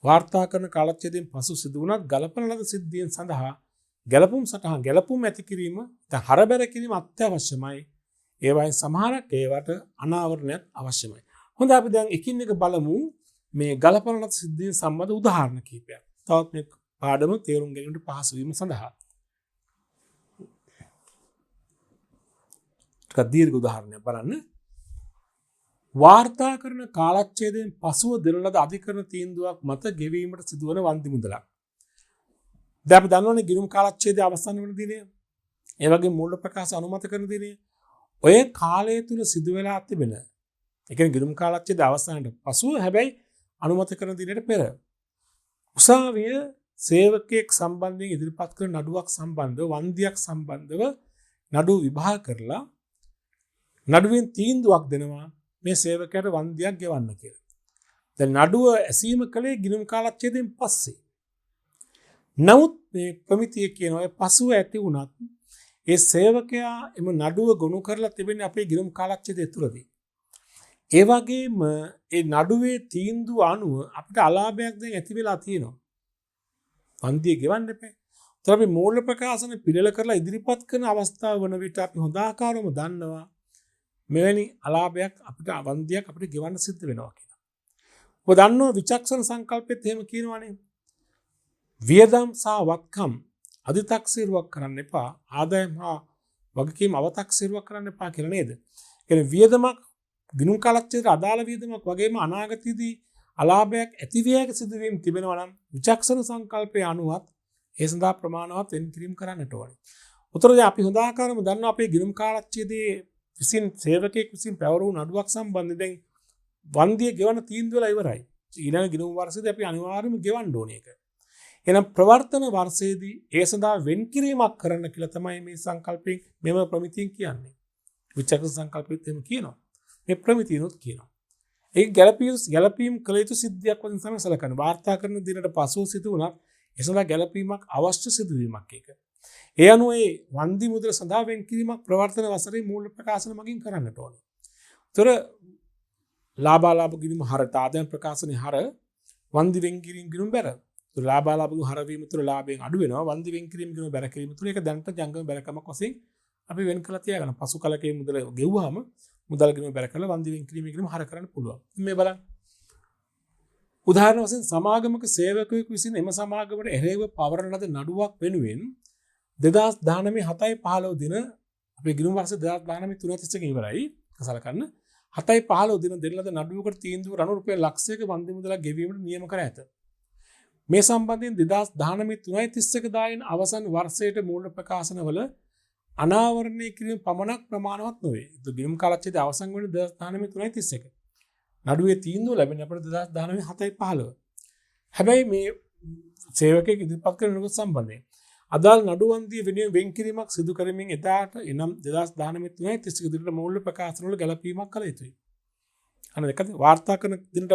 වාර්තා කරන කාලච්ඡේදයෙන් පසු සිදු වුණත් ගලපන ලද සිද්ධීන් සඳහා ගැලපුම් සටහන් ගැලපුම් ඇති කිරීම හරබැර කිරීම අත්‍යවශ්‍යමයි. ඒවයින් සමහරක් ඒවට අනාවරණයක් අවශ්‍යමයි. හොඳ අපි දැන් එකින් එක බලමු මේ ගලපන ලද සිද්ධීන් සම්බන්ධ උදාහරණ කිහිපයක්. තවත් මේ පාඩම තේරුම් ගැනීමට පහසු වීම සඳහා. ටිකක් දීර්ඝ උදාහරණයක් බලන්න. වාර්තා කරන කාලච්ඡේදයෙන් පසුව දෙන ලද අධිකරණ තීන්දුවක් මත ගෙවීමට සිදුවන වන්දි මුදලක්. දැන් අපි දන්නවනේ ගිණුම් කාලච්ඡේදයේ අවසන් වන දිනය. ඒ වගේ මූල්‍ය ප්‍රකාශ අනුමත කරන දිනය. ඔය කාලය තුල සිදු වෙලා තිබෙන. ඒ කියන්නේ ගිණුම් කාලච්ඡේදයේ අවසන්ට පසුව හැබැයි අනුමත කරන දිනයට පෙර උසාවිය සේවකයෙක් සම්බන්ධයෙන් ඉදිරිපත් කරන නඩුවක් සම්බන්ධව වන්දියක් සම්බන්ධව නඩුව විභාග කරලා නඩුවෙන් තීන්දුවක් දෙනවා මේ සේවකයාට වන්දියක් ගෙවන්න කියලා. දැන් නඩුව ඇසීම කලේ ගිණුම් කාලච්ඡේදයෙන් පස්සේ. නමුත් මේ ප්‍රමිතිය කියනවා පසුව ඇති වුණත් ඒ සේවකයා එම නඩුව ගොනු කරලා තිබෙන්නේ අපේ ගිණුම් කාලච්ඡේදය තුලදී. ඒ වගේම ඒ නඩුවේ තීන්දුව අනුව අපිට අලාභයක් දැන් ඇති වෙලා තියෙනවා. වන්දිය ගෙවන්න එපා. ඒතර අපි මූල්‍ය ප්‍රකාශන පිළිල කරලා ඉදිරිපත් කරන අවස්ථාව වන විට අපි හොඳ ආකාරවම දන්නවා මෙවැනි අලාභයක් අපිට වන්දියක් අපිට ගෙවන්න සිද්ධ වෙනවා කියලා. ඔබ දන්නවා විචක්ෂණ සංකල්පෙත් එහෙම කියනවනේ. වියදම් සහ වත්කම් අධිතක්සේරුවක් කරන්න එපා. ආදායම් හා වගකීම් අවතක්සේරුවක් කරන්න එපා කියලා නේද? කියන්නේ වියදමක් ගිණුම් කාලච්ඡේදයට අදාළ වියදමක් වගේම අනාගතයේදී අලාභයක් ඇතිවියක සිදුවීම් තිබෙනවා නම් විචක්ෂණ සංකල්පයේ අනුවත් ඒ සඳහා ප්‍රමාණවත් වෙන් කිරීම කරන්නට ඕනේ. උතරදී අපි හොඳ ආකාරව දන්නවා අපේ ගිණුම් කාලච්ඡේදයේ විසින් සේවකයෙක් විසින් පැවරු නඩුවක් සම්බන්ධයෙන් වන්දිය ගෙවන තීන්දුව වෙලා ඉවරයි. ඊළඟ ගිණුම් වර්ෂයේදී අපි අනිවාර්යයෙන්ම ගෙවන්න ඕනේ ඒක. එහෙනම් ප්‍රවර්තන වර්ෂයේදී ඒ සඳහා වෙන් කිරීමක් කරන්න කියලා තමයි මේ සංකල්පයෙන් මෙම ප්‍රමිතියෙන් කියන්නේ. විචක්ෂණ සංකල්පෙත් එහෙම කියනවා. මේ ප්‍රමිතියනොත් කියනවා. ඒක ගැළපීම් කළ යුතු සිද්ධියක් වශයෙන් තමයි සැලකන්නේ. වාර්තා කරන දිනට පසුව සිදු වුණත් ඒ සඳහා ගැළපීමක් අවශ්‍ය සිදුවීමක් ඒක. ඒ අනුව ඒ වන්දි මුදල සඳහා වෙන් කිරීමක් ප්‍රවර්තන වසරේ මූල්‍ය ප්‍රකාශන මගින් කරන්නට ඕනේ. ඒතර ලාභාලාභ ගිණුම හර ආදායම් ප්‍රකාශනයේ හර වන්දි වෙන් කිරීම ගිණුම බැර. ඒතර ලාභාලාභ හර වීම තුළ ලාභයෙන් අඩු වෙනවා. වන්දි වෙන් කිරීම ගිණුම බැර කිරීම තුළ ඒක දැනට ජංගම බැරකමක් වශයෙන් අපි වෙන් කළා තියාගන්න. පසු කලකේ මුදල ගෙවුවාම මුදල් ගිණුම බැර කරලා වන්දි වෙන් කිරීම ගිණුම හර කරන්න පුළුවන්. මේ බලන්න. උදාහරණ වශයෙන් සමාගමක සේවකයෙකු විසින් එම සමාගමට එරෙහිව පවරන ලද නඩුවක් වෙනුවෙන් 2019 7/15 දින අපේ ගිණුම් වර්ෂ 2019 3:31 ඉවරයි. සලකන්න 7/15 දින දෙන ලද නඩුවකට තීන්දුව රණු රුපියල් ලක්ෂයක වන්දි මුදලක් ගෙවීමට නියම කර ඇත. මේ සම්බන්ධයෙන් 2019 3:31 දායින් අවසන් වර්ෂයට මූල්‍ය ප්‍රකාශනවල අනාවරණය කිරීම පමණක් ප්‍රමාණවත් නොවේ. ඒ ගිණුම් කාලච්ඡේදයේ අවසන් වන 2019 3:31. නඩුවේ තීන්දුව ලැබෙන අපට 2019 7/15. හැබැයි මේ සේවකයෙක් ඉදිරිපත් කරන නඩුව සම්බන්ධයෙන් අදාළ නඩු වන්දිය වෙනුවෙන් වෙන් කිරීමක් සිදු කරමින් එදාට එනම් 2019 3:31 දිනට මූල්‍ය ප්‍රකාශන වල ගැළපීමක් කළ යුතුයි. අන්න දෙකද වාර්තා කරන දිනට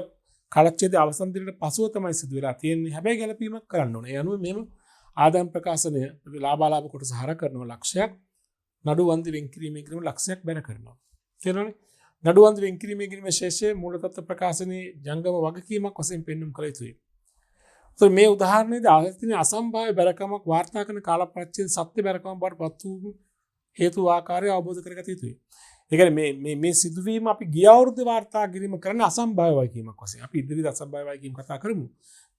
කාලච්ඡේදයේ අවසන් දිනට පසුව තමයි සිදු වෙලා තියෙන්නේ. හැබැයි ගැළපීමක් කරන්න ඕනේ. ඒ අනුව මෙහෙම ආදායම් ප්‍රකාශනය ලාභාලාභ කොටස හර කරනවා ලක්ෂයක්. නඩු වන්දි වෙන් කිරීමේ ගිණුම ලක්ෂයක් බැර කරනවා. තේරෙනවනේ? නඩු වන්දි වෙන් කිරීමේ ගිණුමේ ශේෂයේ මූල තත්ත්ව ප්‍රකාශනයේ ජංගම වගකීමක් වශයෙන් පෙන්වුම් කළ යුතුයි. මේ උදාහරණයේදී ආයතන අසම්භාව්‍ය බැරකමක් වාර්තා කරන කාල පරිච්ඡේද සත්‍ය බැරකමක් බවට පත් වූ හේතු ආකාරය අවබෝධ කරගත යුතුයි. ඒ කියන්නේ මේ සිදුවීම අපි ගිය අවුරුද්ද වාර්තා කිරීම කරන්නේ අසම්භාව්‍ය වගකීමක් වශයෙන්. අපි ඉදිරියට අසම්භාව්‍ය වගකීම් කතා කරමු.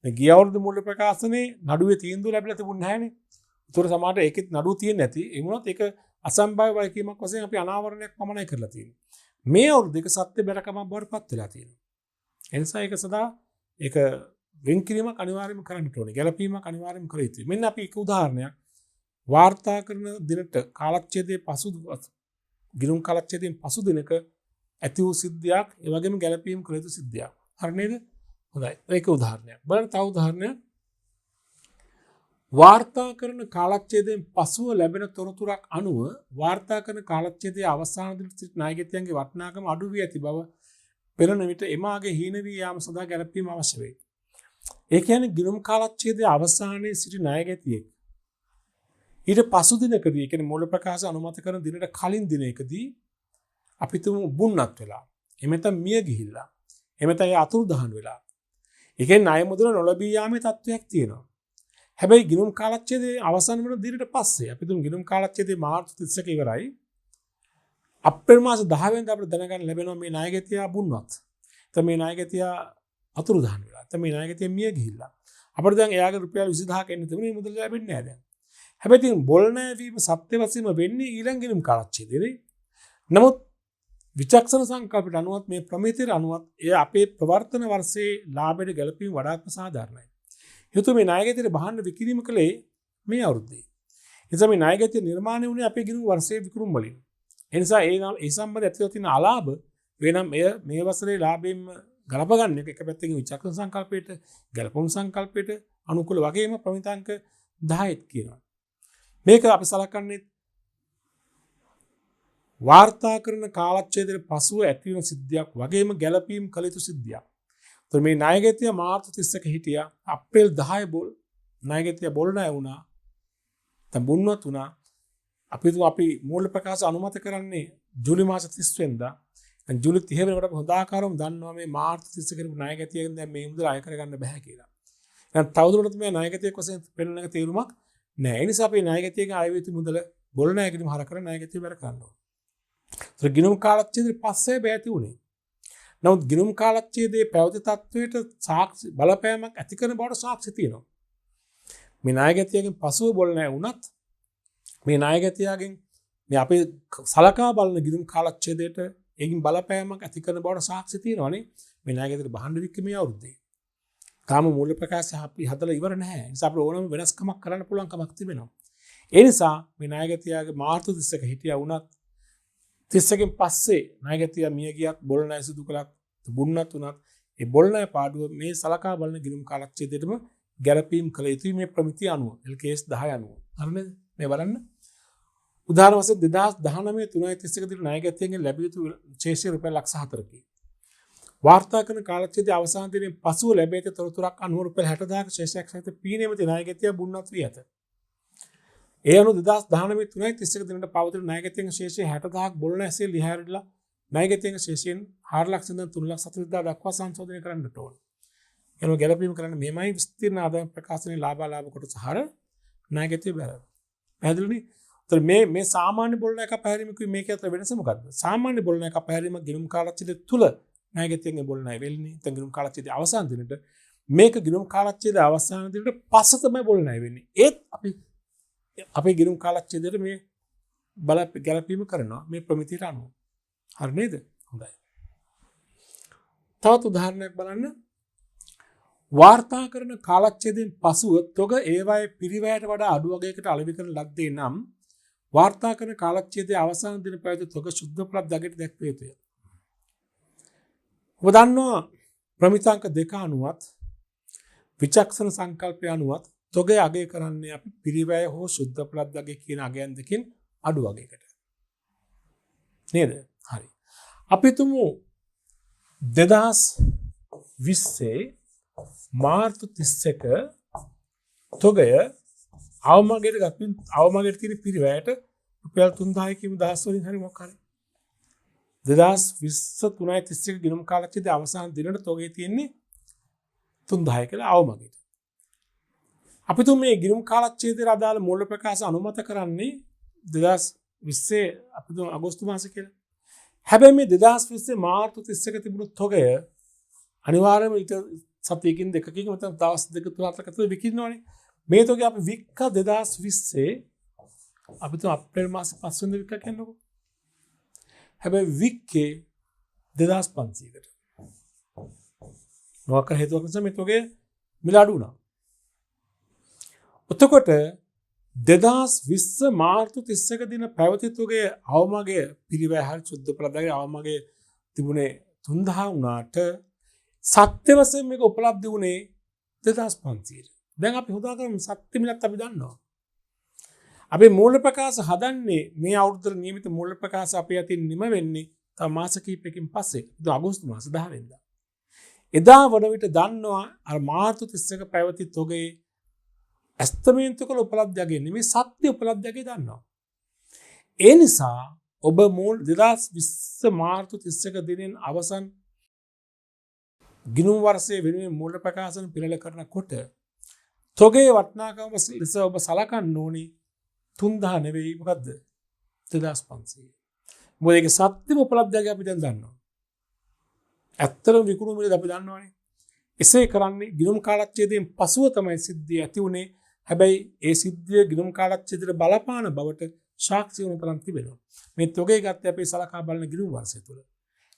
මේ ගිය අවුරුද්ද මූල්‍ය ප්‍රකාශනයේ නඩුවේ තීන්දුව ලැබිලා තිබුණ නැහැනේ. ඒතර සමහරට ඒකෙත් නඩුව තියෙන්නේ නැති. ඒ වුණත් ඒක අසම්භාව්‍ය වගකීමක් වශයෙන් අපි අනාවරණයක් පමණයි කරලා තියෙන්නේ. මේ අවුරුද්ද ඒක සත්‍ය බැරකමක් බවට පත් වෙලා තියෙනවා. ඒ නිසා ඒක සදා ඒක වෙන් කිරීමක් අනිවාර්යයෙන්ම කරන්න ඕනේ. ගැළපීමක් අනිවාර්යයෙන්ම කර යුතුයි. මෙන්න අපි එක උදාහරණයක් වාර්තා කරන දිනට කාලච්ඡේදයේ පසු ගිණුම් කාලච්ඡේදයෙන් පසු දිනක ඇති වූ සිද්ධියක්, ඒ වගේම ගැළපීම් කළ යුතු සිද්ධියක්. හරි නේද? හොඳයි. ඒක උදාහරණයක්. බලන්න තව උදාහරණයක්. වාර්තා කරන කාලච්ඡේදයෙන් පසුව ලැබෙන තොරතුරක් අනුව වාර්තා කරන කාලච්ඡේදයේ අවසාන දින සිට නායකයන්ගේ වටිනාකම අඩු වී ඇති බව පෙනෙන විට එමාගේ හීන වී යාම සඳහා ගැළපීම අවශ්‍ය වේ. ඒ කියන්නේ ගිණුම් කාලච්ඡේදයේ අවසානයේ සිටි ණයගැතියෙක් ඊට පසු දිනකදී ඒ කියන්නේ මූල ප්‍රකාශ අනුමත කරන දිනට කලින් දිනයකදී අපි තුමු බුන්නත් වෙලා එමෙතන මිය ගිහිල්ලා එමෙතන අතුරුදහන් වෙලා ඒ කියන්නේ ණය මුදල නොලැබී යාමේ තත්වයක් තියෙනවා. හැබැයි ගිණුම් කාලච්ඡේදයේ අවසන් වන දිනට පස්සේ අපි තුමු ගිණුම් කාලච්ඡේදයේ මාර්තු 31 ඉවරයි. අප්‍රේල් මාස 10 වෙනිදා අපිට දැනගන්න ලැබෙනවා මේ ණයගැතියා බුන්නත්. එතන මේ ණයගැතියා අතුරුදහන් වෙලා. එතන මේ ණයගැතියා මිය ගිහිල්ලා. අපිට දැන් එයාගේ රුපියල් 20000ක් එන්න තිබුණේ මුදල ලැබෙන්නේ නැහැ දැන්. හැබැයි ඉතින් බොල් නැවීම සත්‍ය වශයෙන්ම වෙන්නේ ඊළඟ ගිණුම් කාලච්ඡේදයේදී. නමුත් විචක්ෂණ සංකල්පයට අනුවත් මේ ප්‍රමිතියට අනුවත් එය අපේ ප්‍රවර්තන වර්ෂයේ ලාභයට ගැලපීම වඩාත්ම සාධාරණයි. හේතුව මේ ණයගැතියට බහන්න විකිණීම කළේ මේ අවුරුද්දේ. ඒ නිසා මේ ණයගැතිය නිර්මාණය වුණේ අපේ ගිණුම් වර්ෂයේ විකුණුම් වලින්. ඒ නිසා ඒ සම්බන්ධ ඇතිව තියෙන අලාභ වෙනම් එය මේ වසරේ ලාභයෙන් ගලප ගන්න එක පැත්තකින් විචක්ෂණ සංකල්පයට ගැලපුම් සංකල්පයට අනුකූල වගේම ප්‍රමිතාංක 10ත් කියනවා. මේක අපි සලකන්නේ වාර්තා කරන කාලච්ඡේදයේ පසුව ඇතිවන සිද්ධියක් වගේම ගැළපීම් කළ යුතු සිද්ධියක්. ඒතර මේ ණයගැතිය මාර්තු 31 හිටියා. අප්‍රේල් 10 බොල් ණයගැතිය බොල් ණය වුණා. දැන් බුන්නත් වුණා. අපි මූල්‍ය ප්‍රකාශ අනුමත කරන්නේ ජූලි මාස 30 වෙනිදා. දැන් ජූලි 30 වෙනකොට අපි හොඳ ආකාරවම දන්නවා මේ මාර්තු 31 කරපු ණයගැතියෙන් දැන් මේ මුදල අය කරගන්න බෑ කියලා. දැන් තවදුරටත් මේ ණයගැතියක් වශයෙන් පෙන්වන එක තේරුමක් නෑ. ඒ නිසා අපි ණයගැතියගේ ආය යුතු මුදල බොල් ණයගැතියම හර කරන ණයගැතිය බැර කරනවා. ඒතර ගිණුම් කාලච්ඡේදයේ පස්සේ බෑති උනේ. නමුත් ගිණුම් කාලච්ඡේදයේ පැවති තත්වයට සාක්ෂි බලපෑමක් ඇති කරන බවට සාක්ෂි තියෙනවා. මේ ණයගැතියාගෙන් පසුව බොල් ණය වුණත් මේ ණයගැතියාගෙන් මේ අපි සලකා බලන ගිණුම් කාලච්ඡේදයට ඒකින් බලපෑමක් ඇති කරන බවට සාක්ෂි තියෙනවානේ මේ ණයගැතියට බහන්න වික්ක මේ අවුරුද්දේ. තාම මූල්‍ය ප්‍රකාශය අපි හදලා ඉවර නැහැ. ඒ නිසා අපිට ඕනම වෙනස්කමක් කරන්න පුළුවන් කමක් තිබෙනවා. ඒ නිසා මේ ණයගැතියාගේ මාර්තු 31 හිටියා වුණත් 31කින් පස්සේ ණයගැතියා මිය ගියත් බොල් ණය සිදු කළත් බුන්නත් උනත් ඒ බොල් ණය පාඩුව මේ සලකා බලන ගිණුම් කාලච්ඡේදයටම ගැලපීම් කළ යුතුයි මේ ප්‍රමිතිය අනුව LKS 10 අනුව. හරිනේද? මේ බලන්න. උදාහරණ වශයෙන් 2019 3.31 දින ණයගැතියන්ගෙන් ලැබිය යුතු ශේෂය රුපියල් ලක්ෂ 4කි. වාර්තා කරන කාලච්ඡේදයේ අවසාන දිනෙන් පසුව ලැබෙත තොරතුරක් අනුව රුපියල් 60000ක ශේෂයක් සහිත පීනේමති ණයගැතියා බුන්නත් වී ඇත. ඒ අනුව 2019 3.31 දිනට පවතින ණයගැතියන්ගේ ශේෂය 60000ක් බොල් ණයසේ ලියහැරලා ණයගැතියන්ගේ ශේෂයෙන් 4,00,000 ඉඳන් 3,40,000 දක්වා සංශෝධනය කරන්නට ඕන. එනවා ගැලපීම කරන්න මෙහෙමයි විස්තීර්ණ ආදායම් ප්‍රකාශනයේ ලාභ කොටස හර ණයගැතිය බැලුවා. පැහැදිලිනේ? ඒතර මේ සාමාන්‍ය බොල් ණය කපහැරීමකුයි මේක අතර වෙනස මොකද්ද? සාමාන්‍ය බොල් ණය කපහැරීම ගිණුම් කාලච්ඡේදය තුල ණයගැතියන්ගේ බොල් ණය වෙන්නේ. නැත්නම් ගිණුම් කාලච්ඡේදයේ අවසාන දිනට මේක ගිණුම් කාලච්ඡේදයේ අවසාන දිනට පස්ස තමයි බොල් ණය වෙන්නේ. ඒත් අපි ගිණුම් කාලච්ඡේදයට මේ බල ගැලපීම කරනවා මේ ප්‍රමිතියට අනුව. හරි නේද? හොඳයි. තවත් උදාහරණයක් බලන්න. වාර්තා කරන කාලච්ඡේදයෙන් පසුව තොග ඒවායේ පිරිවැයට වඩා අඩු වගයකට අලෙවි කරන ලද්දේ නම් වාර්තා කරන කාලච්ඡේදයේ අවසාන දින පැවති තොග සුද්ධ උපලබ්ධ අගයට දැක්විය යුතුය. ඔබ දන්නවා ප්‍රමිතාංක 2 අනුවත් විචක්ෂණ සංකල්පය අනුවත් තොගේ අගය කරන්නේ අපි පිරිවැය හෝ සුද්ධ උපලබ්ධ අගය කියන අගයන් දෙකෙන් අඩු වගයකට. නේද? හරි. අපි තුමු 2020 මාර්තු 31 තොගය අවමගයට ගත්මින් අවමගයට තියෙන පිරිවැයට රුපියල් 3000 කිමු දහස් වලින් හරි මොකක් හරි 2020 3.31 ගිණුම් කාලච්ඡේදයේ අවසාන දිනට තොගේ තියෙන්නේ 3000 කියලා අවමගයට. අපි තුමු මේ ගිණුම් කාලච්ඡේදයට අදාළ මූල්‍ය ප්‍රකාශ අනුමත කරන්නේ 2020 අපි තුමු අගෝස්තු මාසෙ කියලා. හැබැයි මේ 2020 මාර්තු 31 තිබුණු තොගය අනිවාර්යයෙන්ම ඊට සතියකින් දෙකකින් නැත්නම් දවස් දෙක තුනක් අතර විකිනවනේ. මේ තොගේ අපි වික්ක 2020 අපි තුමු අප්‍රේල් මාසේ 5 වෙනිදා වික්ක කියන්නකො. හැබැයි වික්කේ 2500කට. මොකක් හේතුවක් නිසා මේ තොගේ මිල අඩු වුණා. එතකොට 2020 මාර්තු 31 දින පැවති තොගේ අවමගය පිරිවැය හරි සුද්ධ උපලබ්ධ අවමගය තිබුණේ 3000 වුණාට සත්‍ය වශයෙන් මේක උපලබ්ධ වුණේ 2500. දැන් අපි හොදා කරමු සත්‍ය මිලත් අපි දන්නවා. අපි මූල්‍ය ප්‍රකාශ හදන්නේ මේ අවුරුද්දේ නියමිත මූල්‍ය ප්‍රකාශ අපේ අතින් නිම වෙන්නේ තව මාස කිහිපයකින් පස්සේ. ඒක අගෝස්තු මාස 10 වෙනිදා. එදා වන විට දන්නවා අර මාර්තු 31 පැවති තොගේ ඇස්තමේන්තු කළ උපලබ්ධයගේ නෙමෙයි සත්‍ය උපලබ්ධයගේ දන්නවා. ඒ නිසා ඔබ මූල් 2020 මාර්තු 31 දිනෙන් අවසන් ගිණුම් වර්ෂයේ වෙනුවෙන් මූල්‍ය ප්‍රකාශන පිළිල කරනකොට තොගේ වටිනාකම ලෙස ඔබ සලකන්න ඕනේ 3000 නෙවෙයි මොකද්ද 2500. මොකද ඒක සත්‍යම උපලබ්ධයගේ අපි දැන් දන්නවා. ඇත්තටම විකුණු මිල අපි දන්නවනේ. එසේ කරන්නේ ගිණුම් කාලච්ඡේදයෙන් පසුව තමයි සිද්ධිය ඇති උනේ. හැබැයි ඒ සිද්ධිය ගිණුම් කාලච්ඡේදයට බලපාන බවට සාක්ෂි වුණ තරම් තිබෙනවා. මේ තොගේ ගත්තේ අපි සලකා බලන ගිණුම් වර්ෂය තුල.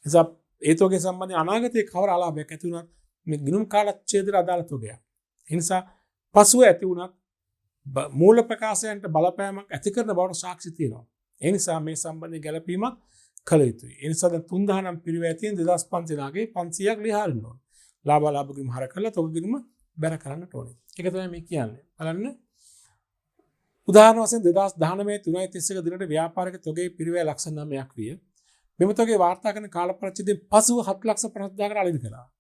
එනිසා ඒ තොගේ සම්බන්ධයෙන් අනාගතයේ කවර අලාභයක් ඇති වුණත් මේ ගිණුම් කාලච්ඡේදයට අදාළ තොගයක්. ඒ නිසා පසුව ඇති වුණත් මූල ප්‍රකාශයන්ට බලපෑමක් ඇති කරන බවට සාක්ෂි තියෙනවා. ඒ නිසා මේ සම්බන්ධයෙන් ගැලපීමක් කළ යුතුයි. ඒ නිසා දැන් 3000 නම් පිරිවැය තියෙන 2500 ගේ 500ක් ලියහරින්න ඕනේ. ලාභ ගිණුම හර කරලා තොග ගිණුම බැර කරන්නට ඕනේ. ඒක තමයි මේ කියන්නේ. බලන්න. උදාහරණ වශයෙන් 2019 3.31 දිනට ව්‍යාපාරික තොගේ පිරිවැය ලක්ෂ 9ක් විය. මෙම තොගේ වාර්තා කරන කාල පරිච්ඡේදයෙන් පසුව 7,50,000කට අලෙවි කළා.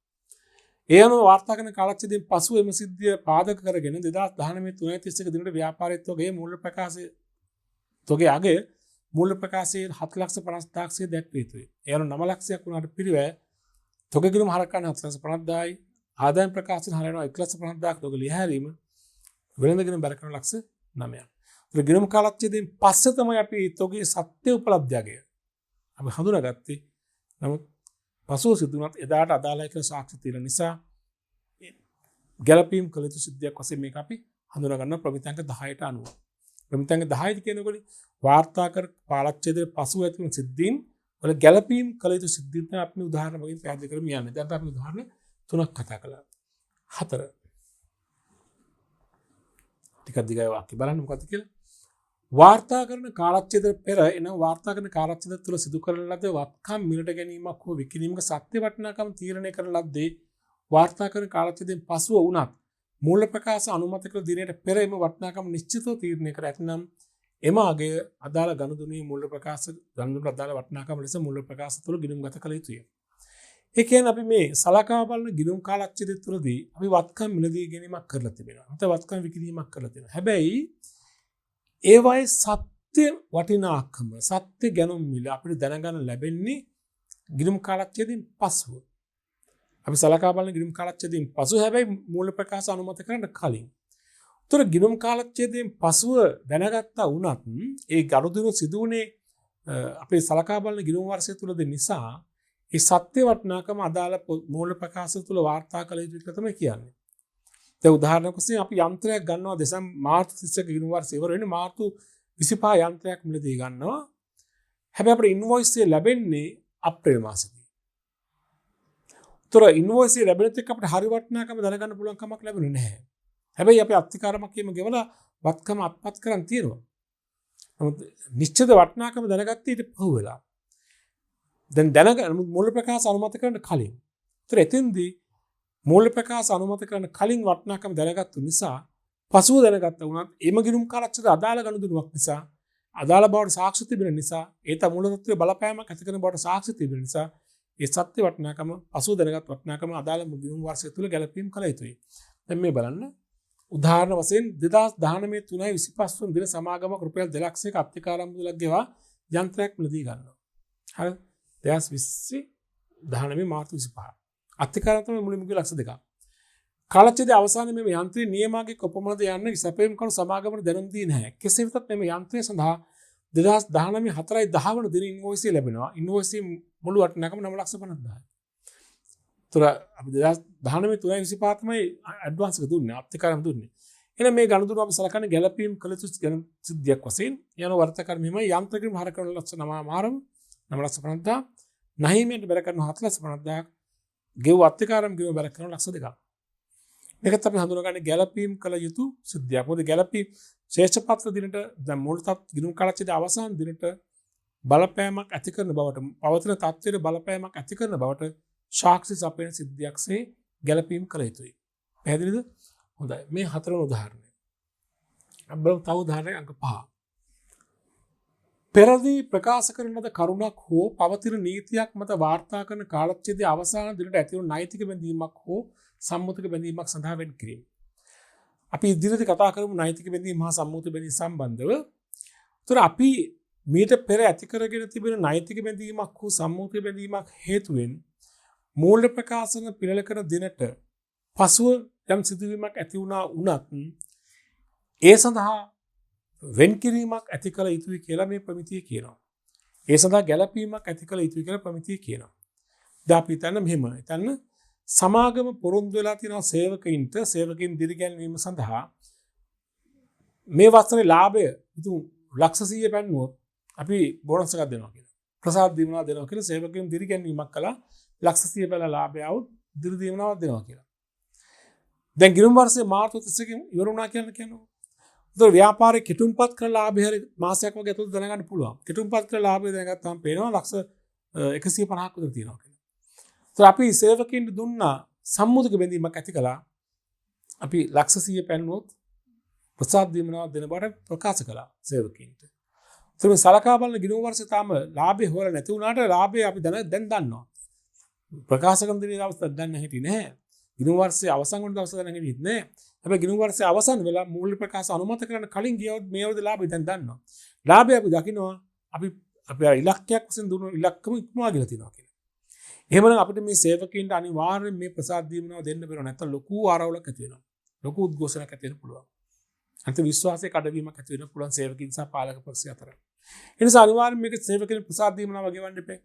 ඒ අනුව වාර්තා කරන කාලච්ඡේදයෙන් පසුව එම සිද්ධිය පාදක කරගෙන 2019 3.31 දිනට ව්‍යාපාරික තොගේ මූල්‍ය ප්‍රකාශයේ තොගේ අගය මූල්‍ය ප්‍රකාශයේ 7,50,000ක් දැක්විය යුතුයි. ඒ අනුව 9 ලක්ෂයක් වුණාට පිරිවැය තොගේ ගිණුම හර කරන 7,50,000යි ආදායම් ප්‍රකාශන හරියනවා 1,50,000ක් තොගේ ලියහැරීම වෙළඳගෙන බැර කරන ලක්ෂ 9ක්. ඒ ගිණුම් කාලච්ඡේදයෙන් පස්සේ තමයි අපි තොගේ සත්‍ය උපලබ්ධයගය අපි හඳුනාගත්තේ. නමුත් පසුව සිදුනත් එදාට අදාළයි කියලා සාක්ෂි තියෙන නිසා ගැලපීම් කළ යුතු සිද්ධියක් වශයෙන් මේක අපි හඳුනා ගන්න ප්‍රමිතංක 10ට අනුව. ප්‍රමිතංක 10 කියනකොට වාර්තා කර කාලච්ඡේදයේ පසු ඇති වන සිද්ධීන් වල ගැළපීම් කළ යුතු සිද්ධීන් තමයි අපි උදාහරණ වලින් පැහැදිලි කරමු යන්නේ. දැන් අපි උදාහරණ තුනක් කතා කළා. 4 ටිකක් දිගයි වාක්‍ය බලන්න මොකද්ද කියලා. වාර්තා කරන කාලච්ඡේදය පෙර එන වාර්තා කරන කාලච්ඡේදය තුළ සිදු කරන ලද වත්කම් මිලට ගැනීමක් හෝ විකිණීමක සත්‍ය වටිනාකම් තීරණය කරන ලද්දේ වාර්තා කරන කාලච්ඡේදයෙන් පසුව වුණත් මූල ප්‍රකාශ අනුමත කළ දිනයට පෙර එම වටිනාකම් නිශ්චිතව තීරණය කර ඇතනම් එම අගය අදාළ ගනුදෙනුවේ මූල ප්‍රකාශ ගනුදෙනුවට අදාළ වටිනාකම ලෙස මූල ප්‍රකාශ තුළ ගිණුම්ගත කළ යුතුය. ඒ කියන්නේ අපි මේ සලකා බලන ගිණුම් කාලච්ඡේදය තුළදී අපි වත්කම් මිලදී ගැනීමක් කරලා තිබෙනවා. නැත්නම් වත්කම් විකිණීමක් කරලා තියෙනවා. හැබැයි ඒවයි සත්‍ය වටිනාකම සත්‍ය ගැනුම් මිල අපිට දැනගන්න ලැබෙන්නේ ගිණුම් කාලච්ඡේදයෙන් පසුව. අපි සලකා බලන ගිණුම් කාලච්ඡේදයෙන් පසු හැබැයි මූල ප්‍රකාශ අනුමත කරන්න කලින්. උතර ගිණුම් කාලච්ඡේදයෙන් පසුව දැනගත්තා වුණත් ඒ ගනුදෙනු සිදුවුනේ අපේ සලකා බලන ගිණුම් වර්ෂය තුලද නිසා ඒ සත්‍ය වටිනාකම අදාළ මූල ප්‍රකාශ තුල වාර්තා කළ යුතු කියලා තමයි කියන්නේ. දැන් උදාහරණයක් වශයෙන් අපි යන්ත්‍රයක් ගන්නවා මාර්තු 31 ගිණුම් වර්ෂය ඉවර වෙන්නේ මාර්තු 25 යන්ත්‍රයක් මිලදී ගන්නවා. හැබැයි අපේ ඉන්වොයිස් එක ලැබෙන්නේ අප්‍රේල් මාසෙදී. උතර ඉන්වොයිස් එක ලැබෙනත් එක්ක අපිට හරි වටිනාකම දැනගන්න පුළුවන් කමක් ලැබුණේ නැහැ. හැබැයි අපි අත්තිකාරමක් කියම ගෙවලා වත්කම අත්පත් කරන් තියෙනවා. නමුත් නිශ්චිත වටිනාකම දැනගත්තේ ඊට පහු වෙලා. දැන් දැනගන්න මූල ප්‍රකාශ අනුමත කරන්න කලින්. ඒතර එතෙන්දී මූල ප්‍රකාශ අනුමත කරන්න කලින් වටිනාකම දැනගත්තු නිසා පසුව දැනගත්ත වුණත් එම ගිණුම් කාලච්ඡේදය අදාළ ගනුදෙනුවක් නිසා අදාළ බවට සාක්ෂි තිබෙන නිසා ඒත මූල තත්ත්වයේ බලපෑමක් ඇති කරන බවට සාක්ෂි තිබෙන නිසා ඒ සත්‍ය වටිනාකම පසුව දැනගත් වටිනාකම අදාළ ගිණුම් වර්ෂය තුල ගැලපීම් කළ යුතුයි. දැන් මේ බලන්න උදාහරණ වශයෙන් 2019 3.25 වන දින සමාගමක් රුපියල් 2 ලක්ෂයක අත්තිකාරම් මුදලක් ගෙවා යන්ත්‍රයක් මිලදී ගන්නවා. හරි 2020 19 මාර්තු 25 අත්තිකාරම් තමයි මුලින්ම කිව්ව ලක්ෂ 2ක්. කාලච්ඡේදයේ අවසානයේ මේ යන්ත්‍රය නියමාගේ කොපමණද යන්නේ සැපයීම් කරු සමාගමට දැනුම් දී නැහැ. කෙසේ වෙතත් මේ යන්ත්‍රය සඳහා 2019 4.10 වන දින ඉන්වොයිස් එක ලැබෙනවා. ඉන්වොයිස් මුළු වටිනාකම 9,50,000. තුර අපි 2019 3.25 තමයි ඇඩ්වාන්ස් එක දුන්නේ අත්තිකාරම් දුන්නේ. එහෙනම් මේ ගනුදෙනු අපි සලකන්නේ ගැළපීම් කළ යුතු සිද්ධියක් වශයෙන් යන වර්තකර මෙහිම යන්ත්‍රකින් හර කරන ලක්ෂ 9,50,000 නැහිමෙන් බැල කරන 4,50,000 ගෙව් අත්තිකාරම් ගෙව බැල කරන ලක්ෂ 2ක්. මේකත් අපි හඳුනගන්නේ ගැළපීම් කළ යුතු සිද්ධියක්. මොකද ගැළපීම් ශේෂපත්‍ර දිනට දැන් මූල තත් ගිණුම් කාලච්ඡේදයේ අවසාන දිනට බලපෑමක් ඇති කරන බවට පවතින තත්ත්වයට බලපෑමක් ඇති කරන බවට සාක්ෂි සපයන සිද්ධියක්සේ ගැළපීම් කළ යුතුයි. පැහැදිලිද? හොඳයි. මේ හතරවෙනි උදාහරණය. අපි බලමු තව උදාහරණයක් අංක 5. පෙරදී ප්‍රකාශ කරන ලද කරුණක් හෝ පවතින නීතියක් මත වාර්තා කරන කාලච්ඡේදයේ අවසාන දිනට ඇති වූ නෛතික බැඳීමක් හෝ සම්මුතික බැඳීමක් සඳහා වෙන් කිරීම. අපි ඉදිරියට කතා කරමු නෛතික බැඳීම හා සම්මුතික බැඳීම සම්බන්ධව. ඒතර අපි මීට පෙර ඇති කරගෙන තිබෙන නෛතික බැඳීමක් හෝ සම්මුතික බැඳීමක් හේතුවෙන් මූල්‍ය ප්‍රකාශන පිළිල කරන දිනට පසුව යම් සිදුවීමක් ඇති වුණා වුණත් ඒ සඳහා වෙන් කිරීමක් ඇති කළ යුතුයි කියලා මේ ප්‍රමිතිය කියනවා. ඒ සඳහා ගැළපීමක් ඇති කළ යුතුයි කියලා ප්‍රමිතිය කියනවා. දැන් අපි හිතන්න මෙහෙම. හිතන්න සමාගම පොරොන්දු වෙලා තියෙන සේවකයින් දිරිගැන්වීම සඳහා මේ වසරේ ලාභය ඉතින් ලක්ෂ 100 පෙන්නුවොත් අපි බෝනස් එකක් දෙනවා කියලා. ප්‍රසාද දීමනාවක් දෙනවා කියලා සේවකයින් දිරිගැන්වීමක් කළා ලක්ෂ 100 බැල ලාභය આવුත් දිරි දීමනාවක් දෙනවා කියලා. දැන් ගිණුම් වර්ෂයේ මාර්තු 31 ඉවර වුණා කියලා කියනවා. ඒතකොට ව්‍යාපාරේ කෙටුම්පත් කරලා ලාභය හරි මාසයක් වගේ ඇතුළත දැනගන්න පුළුවන්. කෙටුම්පත් කරලා ලාභය දැනගත්තාම පේනවා ලක්ෂ 150ක් විතර තියෙනවා කියලා. ඒතකොට අපි සේවකින්ට දුන්නා සම්මුතික බැඳීමක් ඇති කළා. අපි ලක්ෂ 100 පෙන්නුවොත් ප්‍රසාද දීමනාවක් දෙන බවට ප්‍රකාශ කළා සේවකින්ට. ඒතකොට මේ සලකා බලන ගිණුම් වර්ෂයේ තාම ලාභය හොයලා නැති වුණාට ලාභය අපි දැන් දන්නවා. ප්‍රකාශ කරන දිනේ අවස්ථාවක් ගන්න හැටි නැහැ. ගිණුම් වර්ෂයේ අවසන් වන දවස් ගන්න හැටිත් නැහැ. හැබැයි ගිණුම් වර්ෂයේ අවසන් වෙලා මූල්‍ය ප්‍රකාශ අනුමත කරන කලින් ගියොත් මේ අවුරුද්දේ ලාභය දැන් දන්නවා. ලාභය අපි දකිනවා අපි ඉලක්කයක් වශයෙන් දුන්න ඉලක්කම ඉක්මවා ගිහලා තියෙනවා කියලා. එහෙමනම් අපිට මේ සේවකීන්ට අනිවාර්යෙන් මේ ප්‍රසාද දීමනාව දෙන්න බැරුව නැත්නම් ලොකු ආරවුලක් ඇති වෙනවා. ලොකු උද්ඝෝෂණයක් ඇති වෙන්න පුළුවන්. අන්තිම විශ්වාසයේ කඩවීමක් ඇති වෙන්න පුළුවන් සේවකීන් සහ පාලක පක්ෂය අතර. ඒ නිසා අනිවාර්යෙන් මේක සේවකීන් ප්‍රසාද දීමනාව ගෙවන්න එපා.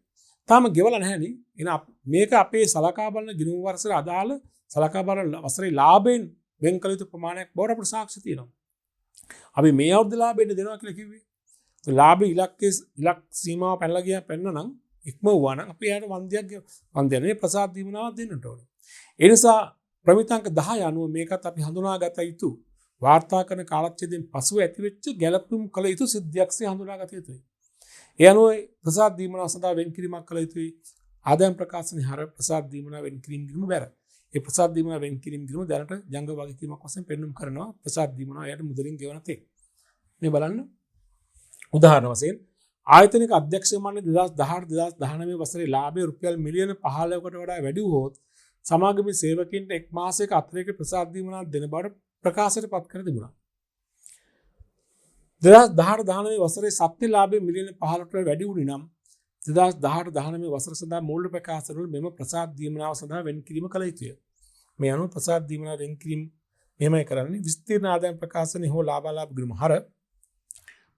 තාම ගෙවලා නැහැ නේ. එහෙනම් මේක අපේ සලකා බලන ගිණුම් වර්ෂයේ අදාළ සලකා බලන වසරේ ලාභයෙන් වෙන් කළ යුතු ප්‍රමාණයක් බවට අපිට සාක්ෂි තියෙනවා. අපි මේ අවුරුද්ද ලාභෙන්න දෙනවා කියලා කිව්වේ. ඒ ලාභ ඉලක්ක සීමාව පැනලා ගියා පැනනනම් ඉක්මවුවා නම් අපි යාට වන්දනයේ ප්‍රසාද දීමනාවක් දෙන්නට ඕනේ. ඒ නිසා ප්‍රමිතාංක 10 අනුව මේකත් අපි හඳුනාගත යුතු වාර්තා කරන කාලච්ඡේදයෙන් පසුව ඇතිවෙච්ච ගැළපුම් කළ යුතු සිද්ධියක්සේ හඳුනාගත යුතුයි. ඒ අනුව ප්‍රසාද දීමනාව සඳහා වෙන් කිරීමක් කළ යුතුයි. ආදායම් ප්‍රකාශනයේ හර ප්‍රසාද දීමනාව වෙන් කිරීම ගිරුම බැර. ඒ ප්‍රසාද දීමනාව වෙන් කිරීම ගිරුම දැනට ජංග වගකීමක් වශයෙන් පෙන්වුම් කරනවා ප්‍රසාද දීමනාව එයාට මුදලින් ගෙවන තේ. මේ බලන්න උදාහරණ වශයෙන් ආයතනික අධ්‍යක්ෂ මණ්ඩලය 2018-2019 වසරේ ලාභය රුපියල් මිලියන 15කට වඩා වැඩි වුවහොත් සමාගමේ සේවකයින්ට එක් මාසයක අතිරේක ප්‍රසාද දීමනාවක් දෙන බව ප්‍රකාශයට පත් කර තිබුණා. 2018-19 වසරේ සත්‍ය ලාභය මිලියන 15කට වැඩි වුණේ නම් 2018-19 වසර සඳහා මූල්‍ය ප්‍රකාශනවල මෙම ප්‍රසාද දීමනාව සඳහා වෙන් කිරීම කළ යුතුය. මේ අනුව ප්‍රසාද දීමනාව වෙන් කිරීම මෙහෙමයි කරන්නේ විස්තීර්ණ ආදායම් ප්‍රකාශනයේ හෝ ලාභාලාභ ගිණුම හර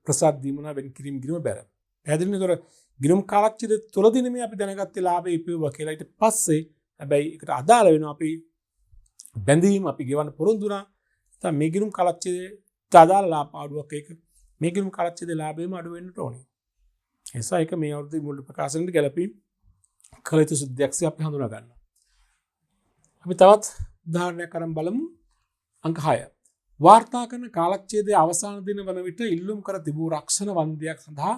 ප්‍රසාද දීමනාව වෙන් කිරීම ගිණුම බැර. පැහැදිලිද? ඒතර ගිණුම් කාලච්ඡේදය තුලදී මේ අපි දැනගත්තේ ලාභය ඉපෙවුවා කියලා. ඊට පස්සේ හැබැයි ඒකට අදාළ වෙනවා අපි බැඳීම් අපි ගෙවන්න පොරොන්දු වුණා. නැත්නම් මේ ගිණුම් කාලච්ඡේදයට අදාළ ලාභ පාඩුවක් ඒක මේ ගිණුම් කාලච්ඡේදයේ ලාභයම අඩු වෙන්නට ඕනේ. ඒ නිසා ඒක මේ අවුරුද්දේ මූල්‍ය ප්‍රකාශනෙට ගැලපීම් කළ යුතු සිද්ධියක්සේ අපි හඳුනා ගන්නවා. අපි තවත් උදාහරණයක් අරන් බලමු. අංක 6. වාර්තා කරන කාලච්ඡේදයේ අවසාන දින වන විට ඉල්ලුම් කර තිබූ රක්ෂණ වන්දියක් සඳහා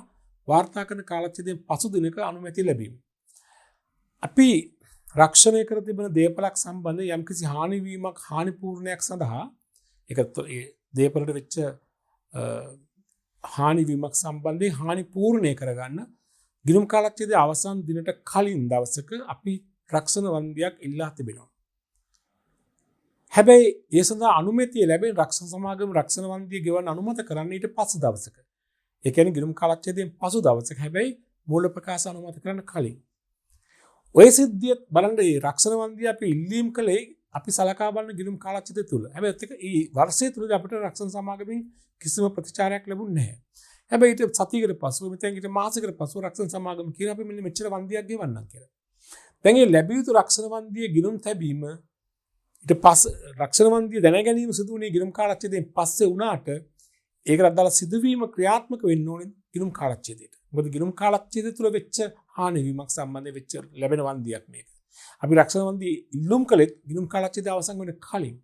වාර්තා කරන කාලච්ඡේදයෙන් පසු දිනක අනුමැතිය ලැබීම. අපි රක්ෂණය කර තිබෙන දේපලක් සම්බන්ධ යම්කිසි හානි වීමක් හානි පූර්ණයක් සඳහා ඒක ඒ දේපලට වෙච්ච හානි වීමක් සම්බන්ධයෙන් හානි පූර්ණය කරගන්න ගිණුම් කාලච්ඡේදයේ අවසාන දිනට කලින් දවසක අපි රක්ෂණ වන්දියක් ඉල්ලා තිබෙනවා. හැබැයි ඒ සඳහා අනුමැතිය ලැබෙන රක්ෂණ සමාගම රක්ෂණ වන්දිය ගෙවන්න අනුමත කරන්න ඊට පස්සේ දවසක. ඒ කියන්නේ ගිණුම් කාලච්ඡේදයෙන් පසු දවසක හැබැයි මූල්‍ය ප්‍රකාශ අනුමත කරන්න කලින්. ඔය සිද්ධිය බලන්න මේ රක්ෂණ වන්දිය අපි ඉල්ලීම් කළේ අපි සලකා බලන ගිණුම් කාලච්ඡේදය තුල. හැබැයි ඒක මේ වර්ෂය තුලදී අපිට රක්ෂණ සමාගමෙන් කිසිම ප්‍රතිචාරයක් ලැබුණේ නැහැ. හැබැයි ඊට සතියකට පසුව මෙතෙන් ඊට මාසයකට පසුව රක්ෂණ සමාගම කියන අපි මෙන්න මෙච්චර වන්දියක් ගෙවන්නම් කියලා. දැන් මේ ලැබිය යුතු රක්ෂණ වන්දිය ගිණුම් තැබීම ඊට පස්සේ රක්ෂණ වන්දිය දැන ගැනීම සිදු වුණේ ගිණුම් කාලච්ඡේදයෙන් පස්සේ වුණාට ඒකට අදාළ සිදුවීම ක්‍රියාත්මක වෙන්න ඕනේ ගිණුම් කාලච්ඡේදයට. මොකද ගිණුම් කාලච්ඡේදය තුල වෙච්ච හානි වීමක් සම්බන්ධයෙන් වෙච්ච ලැබෙන වන්දියක් මේක. අපි රක්ෂණ වන්දිය ඉල්ලුම් කළෙත් ගිණුම් කාලච්ඡේදය අවසන් වෙන්න කලින්.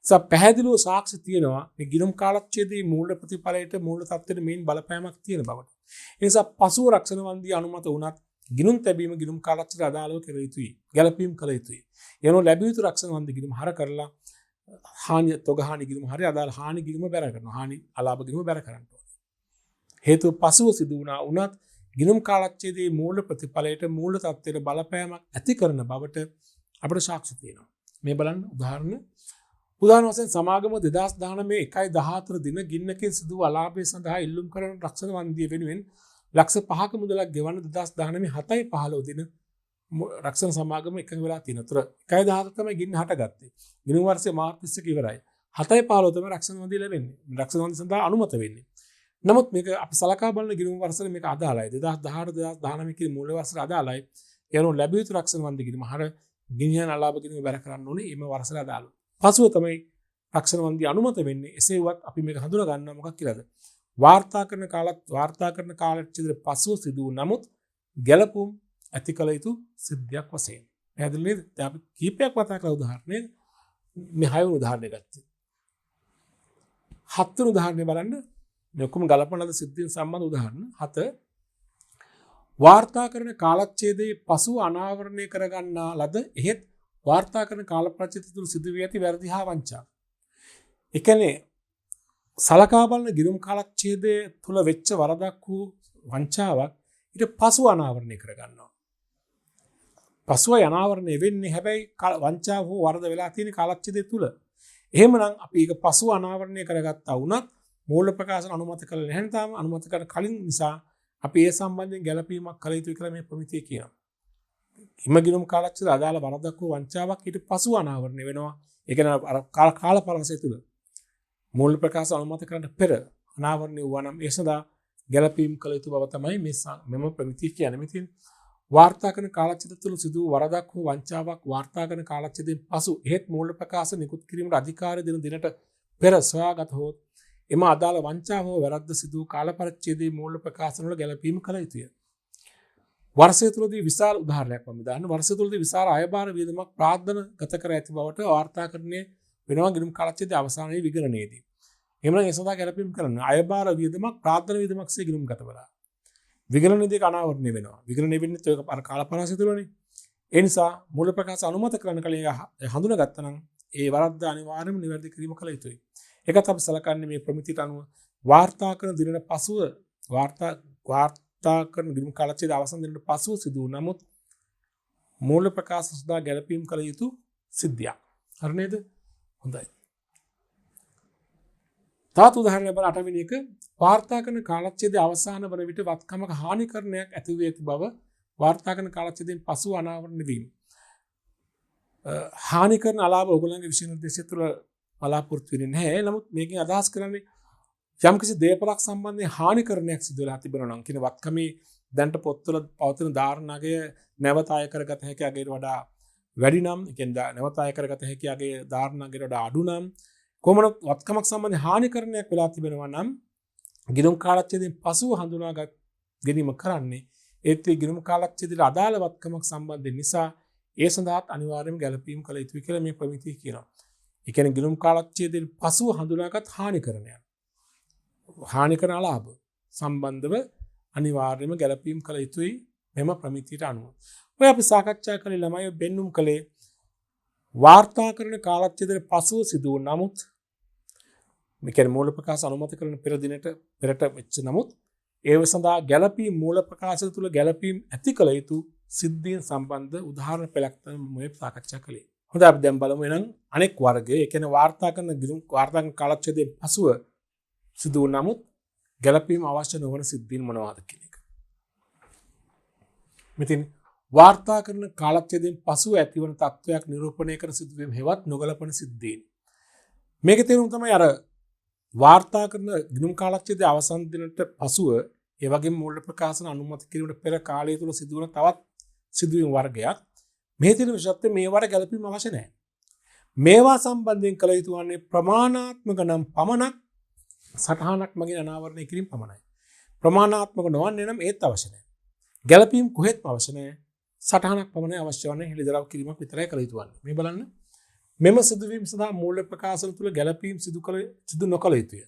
ඒ පැහැදිලිව සාක්ෂි තියෙනවා මේ ගිණුම් කාලච්ඡේදයේ මූල්‍ය ප්‍රතිඵලයට මූල්‍ය තත්ත්වයට මේන් බලපෑමක් තියෙන බවට. ඒ නිසා පසුව රක්ෂණ වන්දිය අනුමත වුණත් ගිණුම් තැබීම ගිණුම් කාලච්ඡේදයට අදාළව කළ යුතුයි. ගැළපීම් කළ යුතුයි. යනෝ ලැබිය යුතු රක්ෂණ වන්දිය ගිණුම් හර කරලා හානි තොග හානි ගිණුම හරි අදාළ හානි ගිණුම බැර කරනවා. හානි අලාභ ගිණුම බැර කරන්න ඕනේ. හේතුව පසුව සිදු වුණා වුණත් ගිණුම් කාලච්ඡේදයේ මූල්‍ය ප්‍රතිඵලයට මූල්‍ය තත්ත්වයට බලපෑමක් ඇති කරන බවට අපිට සාක්ෂි තියෙනවා. මේ බලන්න උදාහරණ වශයෙන් සමාගම 2019 1/14 දින ගින්නකින් සිදු වූ අලාභය සඳහා ඉල්ලුම් කරන රක්ෂණ වන්දිය වෙනුවෙන් ලක්ෂ 5ක මුදලක් ගෙවන්න 2019 7/15 දින රක්ෂණ සමාගම එකඟ වෙලා තියෙනවා. ඒතර 1/14 තමයි ගින්න හටගත්තේ. ගිණුම් වර්ෂයේ මාර්ච් 31 ඉවරයි. 7/15 තමයි රක්ෂණ වන්දිය ලැබෙන්නේ. රක්ෂණ වන්දිය සඳහා අනුමත වෙන්නේ. නමුත් මේක අපි සලකා බලන ගිණුම් වර්ෂයේ මේක අදාළයි. 2018-2019 කියන මූල්‍ය වර්ෂයට අදාළයි. යනෝ ලැබිය යුතු රක්ෂණ වන්දිය ගිණුම හර ගිනියන අලාභ ගිණුම බැර කරන්න ඕනේ. මේ වර්ෂයට අදාළව. පසුව තමයි රක්ෂණ වන්දිය අනුමත වෙන්නේ. එසේවත් අපි මේක හඳුනා ගන්නවා මොකක් කියලාද? වාර්තා කරන කාලච්ඡේදයට පසුව සිදු වූ නමුත් ගැළපුම් ඇති කළ යුතු සිද්ධියක් වශයෙන්. පැහැදිලි නේද? දැන් අපි කීපයක් වතා කළ උදාහරණේ මේ 6 වෙනි උදාහරණය ගත්තේ. 7 වෙනි උදාහරණය බලන්න. මේ ඔක්කොම ගලපන ලද සිද්ධීන් සම්බන්ධ උදාහරණ 7. වාර්තා කරන කාලච්ඡේදයේ පසුව අනාවරණය කරගන්නා ලද එහෙත් වාර්තා කරන කාල ප්‍රච්ඡේදය තුළ සිදු වී ඇති වැරදි හා වංචා. ඒ කියන්නේ සලකා බලන ගිණුම් කාලච්ඡේදය තුළ වෙච්ච වරදක් වූ වංචාවක් ඊට පසුව අනාවරණය කරගන්නවා. පසුව අනාවරණය වෙන්නේ හැබැයි වංචාව හෝ වරද වෙලා තියෙන කාලච්ඡේදය තුළ. එහෙමනම් අපි ඒක පසුව අනාවරණය කරගත්තා වුණත් මූල්‍ය ප්‍රකාශන අනුමත කරලා නැහැ තාම අනුමත කර කලින් නිසා අපි ඒ සම්බන්ධයෙන් ගැළපීමක් කළ යුතුයි කියලා මේ ප්‍රමිතිය කියනවා. හිමගිණුම් කාලච්ඡේද අදාළ වරදක් හෝ වංචාවක් ඊට පසුව අනාවරණය වෙනවා. ඒ කියන්නේ කාල පරාසය තුළ මූල්‍ය ප්‍රකාශ අනුමත කරන්න පෙර අනාවරණය වුණා නම් ඒ සඳහා ගැළපීම් කළ යුතු බව තමයි මෙම ප්‍රමිතිය කියන්නේ. මෙතින් වාර්තා කරන කාලච්ඡේදය තුළ සිදු වූ වරදක් හෝ වංචාවක් වාර්තා කරන කාලච්ඡේදයෙන් පසු එහෙත් මූල්‍ය ප්‍රකාශ නිකුත් කිරීමට අධිකාරය දෙන දිනට පෙර සොයාගත හොත් එම අදාළ වංචාව හෝ වැරද්ද සිදු වූ කාල පරිච්ඡේදයේ මූල්‍ය ප්‍රකාශන වල ගැළපීම කළ යුතුය. වර්ෂය තුළදී විශාල උදාහරණයක් මම දාන්න. වර්ෂය තුළදී විශාල අයබාර වියදමක් ප්‍රාර්ථන ගත කර ඇති බවට වාර්තාකරණය වෙනවා ගිණුම් කාලච්ඡේදයේ අවසානයේ විගණනයේදී. එහෙමනම් ඒ සඳහා ගැළපීම් කරන්න අයබාර වියදමක් ප්‍රාර්ථන වියදමක් සේ ගිණුම් ගත වෙලා. විගණනයේදී අනාවරණය වෙනවා. විගණනය වෙන්නේ ඔය කාල පරාසය තුළනේ. ඒ නිසා මූල ප්‍රකාශ අනුමත කරන කලින් හඳුනාගත්තා නම් ඒ වරද්ද අනිවාර්යයෙන්ම නිවැරදි කිරීම කළ යුතුයි. ඒකත් අපි සලකන්නේ මේ ප්‍රමිතියට අනුව වාර්තා කරන දිනන පසුව වාර්තා කරන ගිණුම් කාලච්ඡේදය අවසන් දිනට පසුව සිදු වූ නමුත් මූල ප්‍රකාශ සඳහා ගැළපීම් කළ යුතු සිද්ධියක්. හරි නේද? හොඳයි. තවත් උදාහරණයක් බලන්න 8 වෙනි එක වාර්තා කරන කාලච්ඡේදයේ අවසාන වන විට වත්කමක හානිකරණයක් ඇති වී ඇති බව වාර්තා කරන කාලච්ඡේදයෙන් පසුව අනාවරණය වීම. හානි කරන අලාභ ඔයගොල්ලන්ගේ විශේෂ නිර්දේශය තුළ බලාපොරොත්තු වෙන්නේ නැහැ. නමුත් මේකෙන් අදහස් කරන්නේ යම්කිසි දේපලක් සම්බන්ධයෙන් හානිකරණයක් සිදු වෙලා තිබෙනවා නම් කියන වත්කමේ දැන්ට පොත්වල පවතින ධාරණාගය නැවත අය කරගත හැකි අගයට වඩා වැඩි නම් කියන්නේ නැවත අය කරගත හැකි අගේ ධාරණාගයට වඩා අඩු නම් කොහොමද වත්කමක් සම්බන්ධයෙන් හානිකරණයක් වෙලා තිබෙනවා නම් ගිණුම් කාලච්ඡේදයෙන් පසුව හඳුනාගත් ගැනීම කරන්නේ ඒත් ඒ ගිණුම් කාලච්ඡේදයට අදාළ වත්කමක් සම්බන්ධ නිසා ඒ සඳහාත් අනිවාර්යයෙන්ම ගැළපීම් කළ යුතුයි කියලා මේ ප්‍රමිතිය කියනවා. ඒ කියන්නේ ගිණුම් කාලච්ඡේදයෙන් පසුව හඳුනාගත් හානිකරණයක් හානිකරන අලාභ සම්බන්ධව අනිවාර්යයෙන්ම ගැළපීම් කළ යුතුයි මෙම ප්‍රමිතියට අනුව. ඔය අපි සාකච්ඡා කළේ ළමයි බෙන්නුම් කළේ වාර්තා කරන කාලච්ඡේදයෙන් පසුව සිදු වූ නමුත් මේ කියන්නේ මූල ප්‍රකාශ අනුමත කරන පෙර දිනට පෙරට වෙච්ච නමුත් ඒව සඳහා ගැළපීම් මූල ප්‍රකාශ තුළ ගැළපීම් ඇති කළ යුතු සිද්ධීන් සම්බන්ධ උදාහරණ පෙළක් තමයි මේ සාකච්ඡා කළේ. හොඳයි අපි දැන් බලමු එහෙනම් අනෙක් වර්ගය. ඒ කියන්නේ වාර්තා කරන කාලච්ඡේදයෙන් පසුව සිදු වූ නමුත් ගැළපීම අවශ්‍ය නොවන සිද්ධීන් මොනවාද කියන එක. මෙතින් වාර්තා කරන කාලච්ඡේදයෙන් පසුව ඇතිවන තත්ත්වයක් නිරූපණය කර සිදුවීම් හෙවත් නොගැලපෙන සිද්ධීන්. මේකේ තේරුම තමයි අර වාර්තා කරන ගිණුම් කාලච්ඡේදයේ අවසන් දිනට පසුව ඒ වගේම මූල ප්‍රකාශන අනුමත කිරීමට පෙර කාලය තුල සිදුවන තවත් සිදුවීම් වර්ගයක්. මේ තියෙන විශේෂත්වය මේවට ගැළපීම අවශ්‍ය නැහැ. මේවා සම්බන්ධයෙන් කළ යුතු වන්නේ ප්‍රමාණාත්මක නම් පමණක් සටහනක් මගින් අනාවරණය කිරීම පමණයි. ප්‍රමාණාත්මක නොවන්නේ නම් ඒත් අවශ්‍ය නැහැ. ගැළපීම් කොහෙත්ම අවශ්‍ය නැහැ. සටහනක් පමණයි අවශ්‍ය වන්නේ හෙළිදරව් කිරීමක් විතරයි කළ යුතු වන්නේ. මේ බලන්න. මෙම සිදුවීම් සඳහා මූල ප්‍රකාශන තුළ ගැළපීම් සිදු නොකළ යුතුය.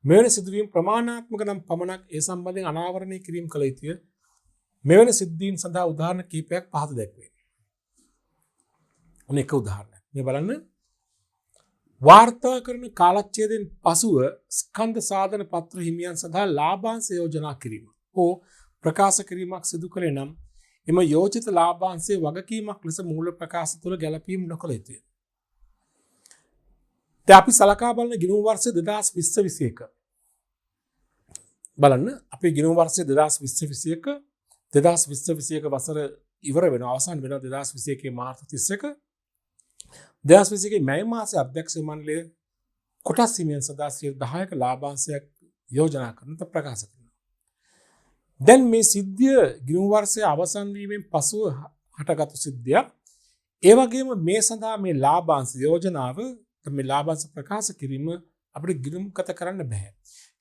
මෙවැනි සිදුවීම් ප්‍රමාණාත්මක නම් පමණක් ඒ සම්බන්ධයෙන් අනාවරණය කිරීම කළ යුතුය. මෙවැනි සිද්ධීන් සඳහා උදාහරණ කිහිපයක් පහත දැක්වේ. ඔන්න එක උදාහරණයක්. මේ බලන්න. වාර්තා කරන කාලච්ඡේදයෙන් පසුව ස්කන්ධ සාධන පත්‍ර හිමියන් සඳහා ලාභාංශ යෝජනා කිරීම හෝ ප්‍රකාශ කිරීමක් සිදු කළේ නම් එම යෝජිත ලාභාංශයේ වගකීමක් ලෙස මූල ප්‍රකාශ තුළ ගැළපීම් නොකළ යුතුය. දැන් අපි සලකා බලන ගිණුම් වර්ෂය 2020-21 බලන්න අපේ ගිණුම් වර්ෂය 2020-21 2020-21 වසර ඉවර වෙනවා අවසන් වෙනවා 2021 මාර්තු 31 2021 මැයි මාසයේ අධ්‍යක්ෂ මණ්ඩලයේ කොටස් හිමියන් සදා 10ක ලාභාංශයක් යෝජනා කරන ප්‍රකාශ කරනවා. දැන් මේ සිද්ධිය ගිණුම් වර්ෂයේ අවසන් වීමෙන් පසුව හටගත් සිද්ධියක්. ඒ වගේම මේ සඳහා මේ ලාභාංශ යෝජනාව මේ ලාභාංශ ප්‍රකාශ කිරීම අපිට ගිණුම්ගත කරන්න බෑ.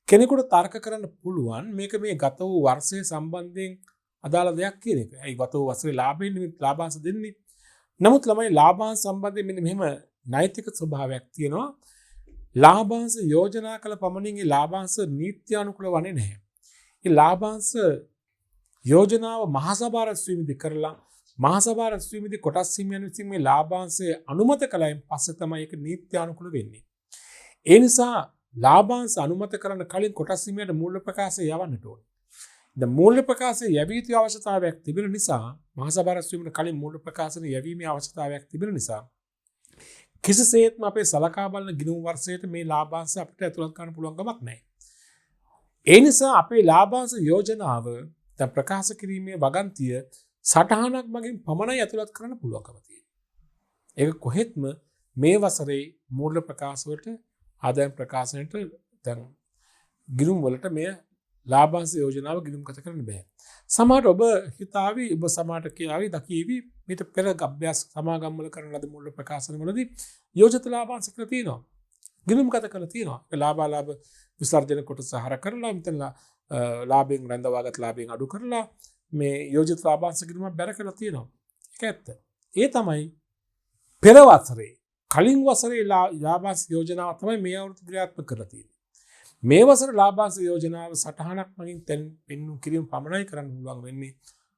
කෙනෙකුට තර්ක කරන්න පුළුවන් මේක මේ ගත වූ වර්ෂයේ සම්බන්ධයෙන් අදාළ දෙයක් කියන එක. ඒ ගත වූ වසරේ ලාභයෙන් ලාභාංශ දෙන්නේ. නමුත් ළමයි ලාභාංශ සම්බන්ධයෙන් මෙන්න මෙහෙම නෛතික ස්වභාවයක් තියෙනවා. ලාභාංශ යෝජනා කළ පමණින් ඒ ලාභාංශ නීත්‍යානුකූල වන්නේ නැහැ. ඒ ලාභාංශ යෝජනාව මහසභා රැස්වීමේදී කරලා මහසභා රැස්වීමේදී කොටස් හිමියන් විසින් මේ ලාභාංශය අනුමත කළයින් පස්සේ තමයි ඒක නීත්‍යානුකූල වෙන්නේ. ඒ නිසා ලාභාංශ අනුමත කරන්න කලින් කොටස් හිමියන්ට මූල්‍ය ප්‍රකාශය යවන්නට ඕනේ. දැන් මූල්‍ය ප්‍රකාශය යැවිය යුතු අවශ්‍යතාවයක් තිබෙන නිසා මහසභා රැස්වීමට කලින් මූල්‍ය ප්‍රකාශන යැවීමේ අවශ්‍යතාවයක් තිබෙන නිසා කිසිසේත්ම අපේ සලකා බලන ගිණුම් වර්ෂයට මේ ලාභාංශ අපිට ඇතුළත් කරන්න පුළුවන් කමක් නැහැ. ඒ නිසා අපේ ලාභාංශ යෝජනාව දැන් ප්‍රකාශ කිරීමේ වගන්තිය සටහනක් මගින් පමණයි ඇතුළත් කරන්න පුළුවන්කම තියෙනවා. ඒක කොහෙත්ම මේ වසරේ මූල්‍ය ප්‍රකාශ වලට ආදායම් ප්‍රකාශනයට දැන් ගිණුම් වලට මේ ලාභාංශ යෝජනාව ගිණුම්ගත කරන්න බෑ. සමහරට ඔබ හිතාවි ඔබ සමහරට කියාවි දකීවි මීට පෙර අභ්‍යාස සමාගම් වල කරන ලද මූල්‍ය ප්‍රකාශන වලදී යෝජිත ලාභාංශ කියලා තියෙනවා. ගිණුම්ගත කරලා තියෙනවා. ඒ ලාභාලාභ විසර්ජන කොටස හර කරලා මෙතන ලාභයෙන් රැඳවාගත් ලාභයෙන් අඩු කරලා මේ යෝජිත ලාභාංශ ගිණුමක් බැර කරලා තියෙනවා. ඒක ඇත්ත. ඒ තමයි පෙර වසරේ කලින් වසරේ ලාභාංශ යෝජනාව තමයි මේ අවුරුදු ක්‍රියාත්මක කරලා තියෙන්නේ. මේ වසර ලාභාංශ යෝජනාව සටහනක් මගින් පෙන්වු කිරීම පමණයි කරන්න පුළුවන් වෙන්නේ.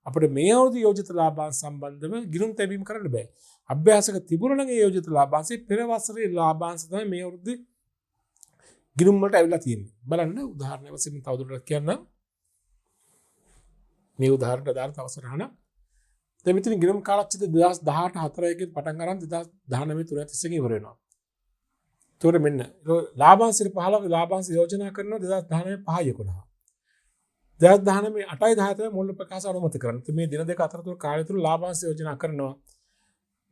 අපිට මේ අවුරුදු යෝජිත ලාභාංශ සම්බන්ධව ගිණුම් තැබීම කරන්න බෑ. අභ්‍යාසක තිබුණා නම් ඒ යෝජිත ලාභාංශේ පෙර වසරේ ලාභාංශ තමයි මේ අවුරුද්දේ ගිණුම් වලට ඇවිල්ලා තියෙන්නේ. බලන්න උදාහරණයක් වශයෙන් තවදුරටත් කියන්නම්. මේ උදාහරණයට දාන තව සරහන. දැන් මෙතන ගිණුම් කාලච්ඡේද 2018 4 එකෙන් පටන් ගන්න 2019 3 ඉවර වෙනවා. ඒතකොට මෙන්න ලාභාංශ 15 ලාභාංශ යෝජනා කරනවා 2019 5 11. 2019 8යි 10 තමයි මූල්‍ය ප්‍රකාශ අනුමත කරන්නේ. මේ දින දෙක අතර කාලය තුල ලාභාංශ යෝජනා කරනවා.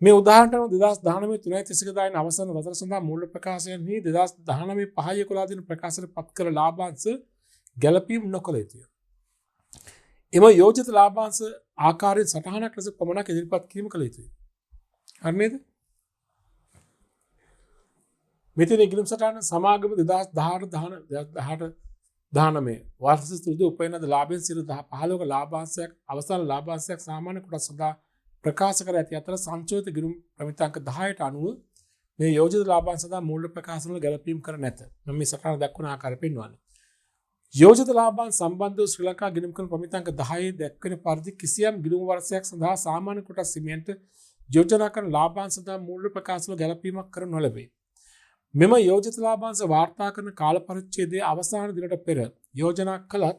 මේ උදාහරණට 2019 3යි 31 දාන අවසන් වසර සඳහා මූල්‍ය ප්‍රකාශයන්හි 2019 5යි 11 දින ප්‍රකාශයට පත් කළ ලාභාංශ ගැළපීම් නොකළ යුතුය. එම යෝජිත ලාභාංශ ආකාරයෙන් සටහනක් ලෙස පමණක් ඉදිරිපත් කිරීම කළ යුතුය. හරි නේද? මෙතන ගිණුම් සටහන සමාගම 2018 19 වර්ෂ තුලදී උපයන ලාභයෙන් 15ක ලාභාංශයක් අවසන් ලාභාංශයක් සාමාන්‍ය කොටස් සඳහා ප්‍රකාශ කර ඇති අතර සංචෝදිත ගිණුම් ප්‍රමිතාංක 10ට අනුව මේ යෝජිත ලාභාංශ සඳහා මූල්‍ය ප්‍රකාශන වල ගැළපීම් කර නැත. මම මේ සටහන දක්වන ආකාරය පෙන්වන්නේ. යෝජිත ලාභාංශ සම්බන්ධව ශ්‍රී ලංකා ගිණුම් කරන ප්‍රමිතාංක 10 දැක්වෙන පරිදි කිසියම් ගිණුම් වර්ෂයක් සඳහා සාමාන්‍ය කොටස් හිමියන්ට යෝජනා කරන ලාභාංශ සඳහා මූල්‍ය ප්‍රකාශන වල ගැළපීමක් කර නොලැබේ. මෙම යෝජිත ලාභාංශ වාර්තා කරන කාල පරිච්ඡේදයේ අවසාන දිනට පෙර යෝජනා කළත්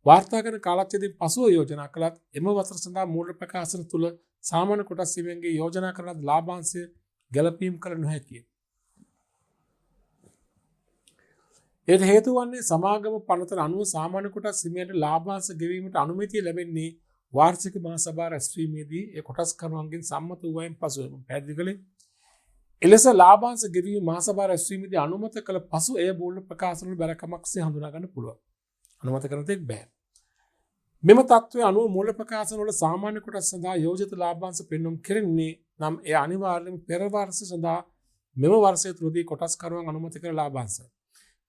වාර්තා කරන කාලච්ඡේදයෙන් පසුව යෝජනා කළත් එම වසර සඳහා මූල්‍ය ප්‍රකාශන තුල සාමාන්‍ය කොටස් හිමියන්ගේ යෝජනා කරන ලාභාංශය ගැළපීම් කළ නොහැකිය. එයට හේතු වන්නේ සමාගම පනතට අනුව සාමාන්‍ය කොටස් හිමියන්ට ලාභාංශ ගෙවීමට අනුමැතිය ලැබෙන්නේ වාර්ෂික මහසභා රැස්වීමේදී ඒ කොටස් කරුවන්ගෙන් සම්මත වූවයින් පසුව. පැහැදිලි කළේ. එලෙස ලාභාංශ ගෙවීම මහසභා රැස්වීමේදී අනුමත කළ පසු එය මූල්‍ය ප්‍රකාශන වල බැරකමක්සේ හඳුනා ගන්න පුළුවන්. අනුමත කරන තෙක් බෑ. මෙම තත්ත්වය අනුව මූල්‍ය ප්‍රකාශන වල සාමාන්‍ය කොටස් සඳහා යෝජිත ලාභාංශ පෙන්වීම කෙරෙන්නේ නම් එය අනිවාර්යයෙන්ම පෙර වර්ෂ සඳහා මෙම වර්ෂය තුලදී කොටස් කරුවන් අනුමත කළ ලාභාංශ.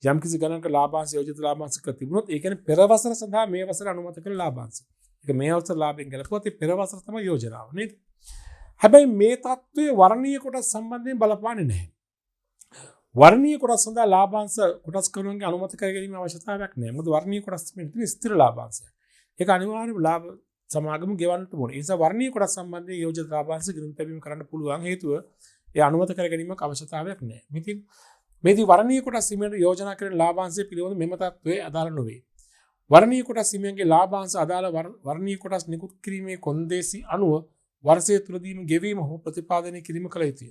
යම් කිසි ගණනක ලාභාංශ යෝජිත ලාභාංශ කර තිබුණොත් ඒ කියන්නේ පෙර වසර සඳහා මේ වසර අනුමත කළ ලාභාංශ. ඒක මේ වසර ලාභයෙන් ගැලපුවත් ඒ පෙර වසර තමයි යෝජනාව නේද? හැබැයි මේ තත්ත්වයේ වර්ණීය කොටස් සම්බන්ධයෙන් බලපාන්නේ නැහැ. වර්ණීය කොටස් සඳහා ලාභාංශ කොටස් කරුවන්ගේ අනුමත කර ගැනීම අවශ්‍යතාවයක් නැහැ. මොකද වර්ණීය කොටස් මෙතන ස්ථිර ලාභාංශය. ඒක අනිවාර්යයෙන්ම ලාභ සමාගම ගෙවන්නට ඕනේ. ඒ නිසා වර්ණීය කොටස් සම්බන්ධයෙන් යෝජිත ලාභාංශ ගිණුම් තැබීම කරන්න පුළුවන් හේතුව ඒ අනුමත කර ගැනීමක් අවශ්‍යතාවයක් නැහැ. මෙතින් මේදී වර්ණීය කොටස් හිමියන්ට යෝජනා කරන ලාභාංශය පිළිබඳ මෙම තත්ත්වයේ අදාළ නොවේ. වර්ණීය කොටස් හිමියන්ගේ ලාභාංශ අදාළ වර්ණීය කොටස් නිකුත් කිරීමේ කොන්දේසි අනුව වර්ෂය තුලදීම ගෙවීම හෝ ප්‍රතිපාදනය කිරීම කළ යුතුය.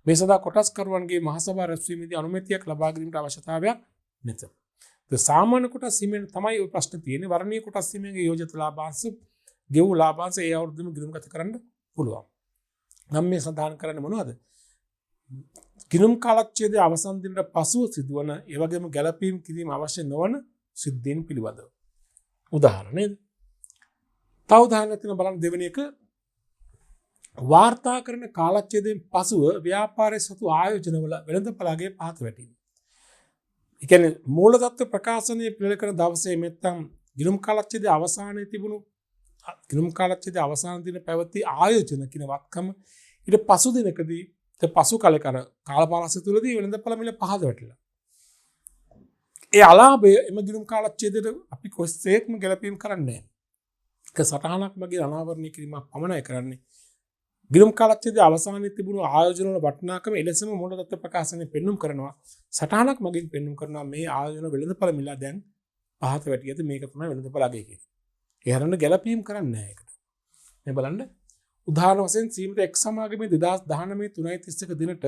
මේ සඳහා කොටස් කරුවන්ගේ මහසභා රැස්වීමේදී අනුමැතියක් ලබා ගැනීමට අවශ්‍යතාවයක් නැත. සාමාන්‍ය කොටස් හිමියන් තමයි ඔය ප්‍රශ්න තියෙන්නේ. වර්ණීය කොටස් හිමියන්ගේ යෝජිත ලාභාංශ ගෙවූ ලාභාංශ ඒ අවුරුද්දෙම ගිණුම්ගත කරන්න පුළුවන්. නම් මේ සඳහන් කරන්නේ මොනවද? ගිණුම් කාලච්ඡේදයේ අවසන් දිනට පසුව සිදුවන ඒ වගේම ගැළපීම් කිරීම අවශ්‍ය නොවන සිද්ධීන් පිළිබඳව. උදාහරණ නේද? තව උදාහරණයක් තියෙනවා බලන්න දෙවෙනි එක. වාර්තා කරන කාලච්ඡේදයෙන් පසුව ව්‍යාපාරයේ සතු ආයෝජනවල වෙළඳපළගේ පහත වැටීම. ඒ කියන්නේ මූල තත්ත්ව ප්‍රකාශනය පිළිල කරන දවසේ මෙත්තම් ගිණුම් කාලච්ඡේදයේ අවසානයේ තිබුණු ගිණුම් කාලච්ඡේදයේ අවසාන දින පැවති ආයෝජන කියන වත්කම ඊට පසු දිනකදී පසු කාලේ කර කාලපාලස්ස තුලදී වෙළඳපළ මිල පහත වැටිලා. ඒ අලාභය එම ගිණුම් කාලච්ඡේදයට අපි කොස්සේත්ම ගැලපීම් කරන්නේ නැහැ. ඒක සටහනක් මගින් අනාවරණය කිරීමක් පමණයි කරන්නේ. ගිණුම් කාලච්ඡේදයේ අවසානයේ තිබුණු ආයෝජන වල වටිනාකම එලෙසම මූල තත්ත්ව ප්‍රකාශනයේ පෙන්눔 කරනවා. සටහනක් මගින් පෙන්눔 කරනවා මේ ආයෝජන වෙළඳපළ මිල දැන් පහත වැටියද මේක තමයි වෙළඳපළ අගය කියන්නේ. ඒ හරන්න ගැලපීම් කරන්නේ නැහැ ඒකට. මේ බලන්න උදාහරණ වශයෙන් සීමිත එක් සමාගමේ 2019 3.31 දිනට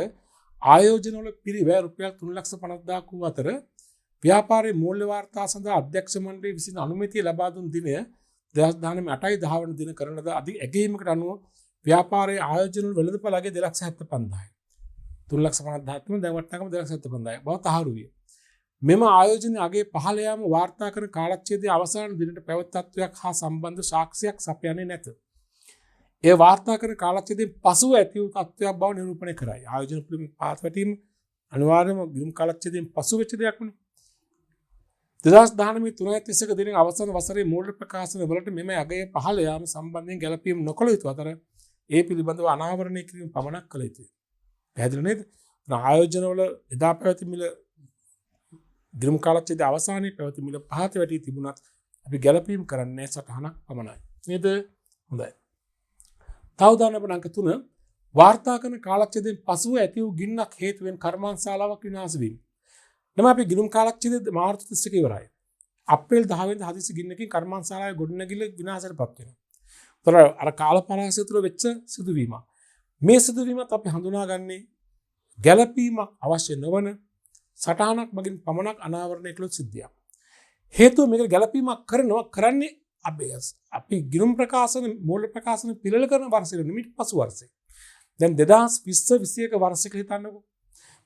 ආයෝජන වල පිරිවැය රුපියල් 3,50,000 වූ අතර ව්‍යාපාරයේ මූල්‍ය වාර්තා සඳහා අධ්‍යක්ෂ මණ්ඩලය විසින් අනුමැතිය ලබා දුන් දිනය 2019 8යි 10 වන දින කරන ලද ඇගීමකට අනුව ව්‍යාපාරයේ ආයෝජන වල වෙළඳපළ අගය 2,75,000යි. 3,50,000 තමයි දැන් වටනකම 2,75,000යි. බව තහවුරු විය. මෙම ආයෝජනය අගේ පහළ යාම වාර්තා කරන කාලච්ඡේදයේ අවසාන දිනට පැවති තත්ත්වයක් හා සම්බන්ධ සාක්ෂියක් සපයන්නේ නැත. ඒ වාර්තා කරන කාලච්ඡේදයෙන් පසුව ඇති වූ තත්ත්වයක් බව නිරූපණය කරයි. ආයෝජන පිළිබඳ පාත් වැටීම අනිවාර්යයෙන්ම ගිණුම් කාලච්ඡේදයෙන් පසු වෙච්ච දෙයක් නේ. 2019 3:31 දින අවසන් වසරේ මූල්‍ය ප්‍රකාශන වලට මෙම අගයේ පහළ යාම සම්බන්ධයෙන් ගැළපීම් නොකළ යුතු අතර ඒ පිළිබඳව අනාවරණය කිරීම පමණක් කළ යුතුයි. පැහැදිලි නේද? ආයෝජනවල එදා පැවති මිල ගිණුම් කාලච්ඡේදයේ අවසානයේ පැවති මිල පහත වැටී තිබුණත් අපි ගැළපීම් කරන්නේ සටහනක් පමණයි. නේද? හොඳයි. තව උදාහරණ අංක 3 වාර්තා කරන කාලච්ඡේදයෙන් පසුව ඇති වූ ගින්නක් හේතුවෙන් කර්මාන්තශාලාවක් විනාශ වීම. නම් අපි ගිණුම් කාලච්ඡේදයේ මාර්තු 31 ඉවරයි. අප්‍රේල් 10 වෙනිදා හදිසි ගින්නකින් කර්මාන්තශාලාවේ ගොඩනැගිල්ල විනාශයටපත් වෙනවා. ඒතර අර කාල පරාසය තුළ වෙච්ච සිදුවීමක්. මේ සිදුවීමත් අපි හඳුනාගන්නේ ගැළපීමක් අවශ්‍ය නොවන සටහනක් මගින් පමණක් අනාවරණය කළ සිද්ධියක්. හේතුව මේක ගැළපීමක් කරන්නේ අපි ගිණුම් ප්‍රකාශන මූල්‍ය ප්‍රකාශන පිළිල කරන වර්ෂයේ නෙමෙයි පසු වර්ෂයේ. දැන් 2020-21 වර්ෂයක හිතන්නකෝ.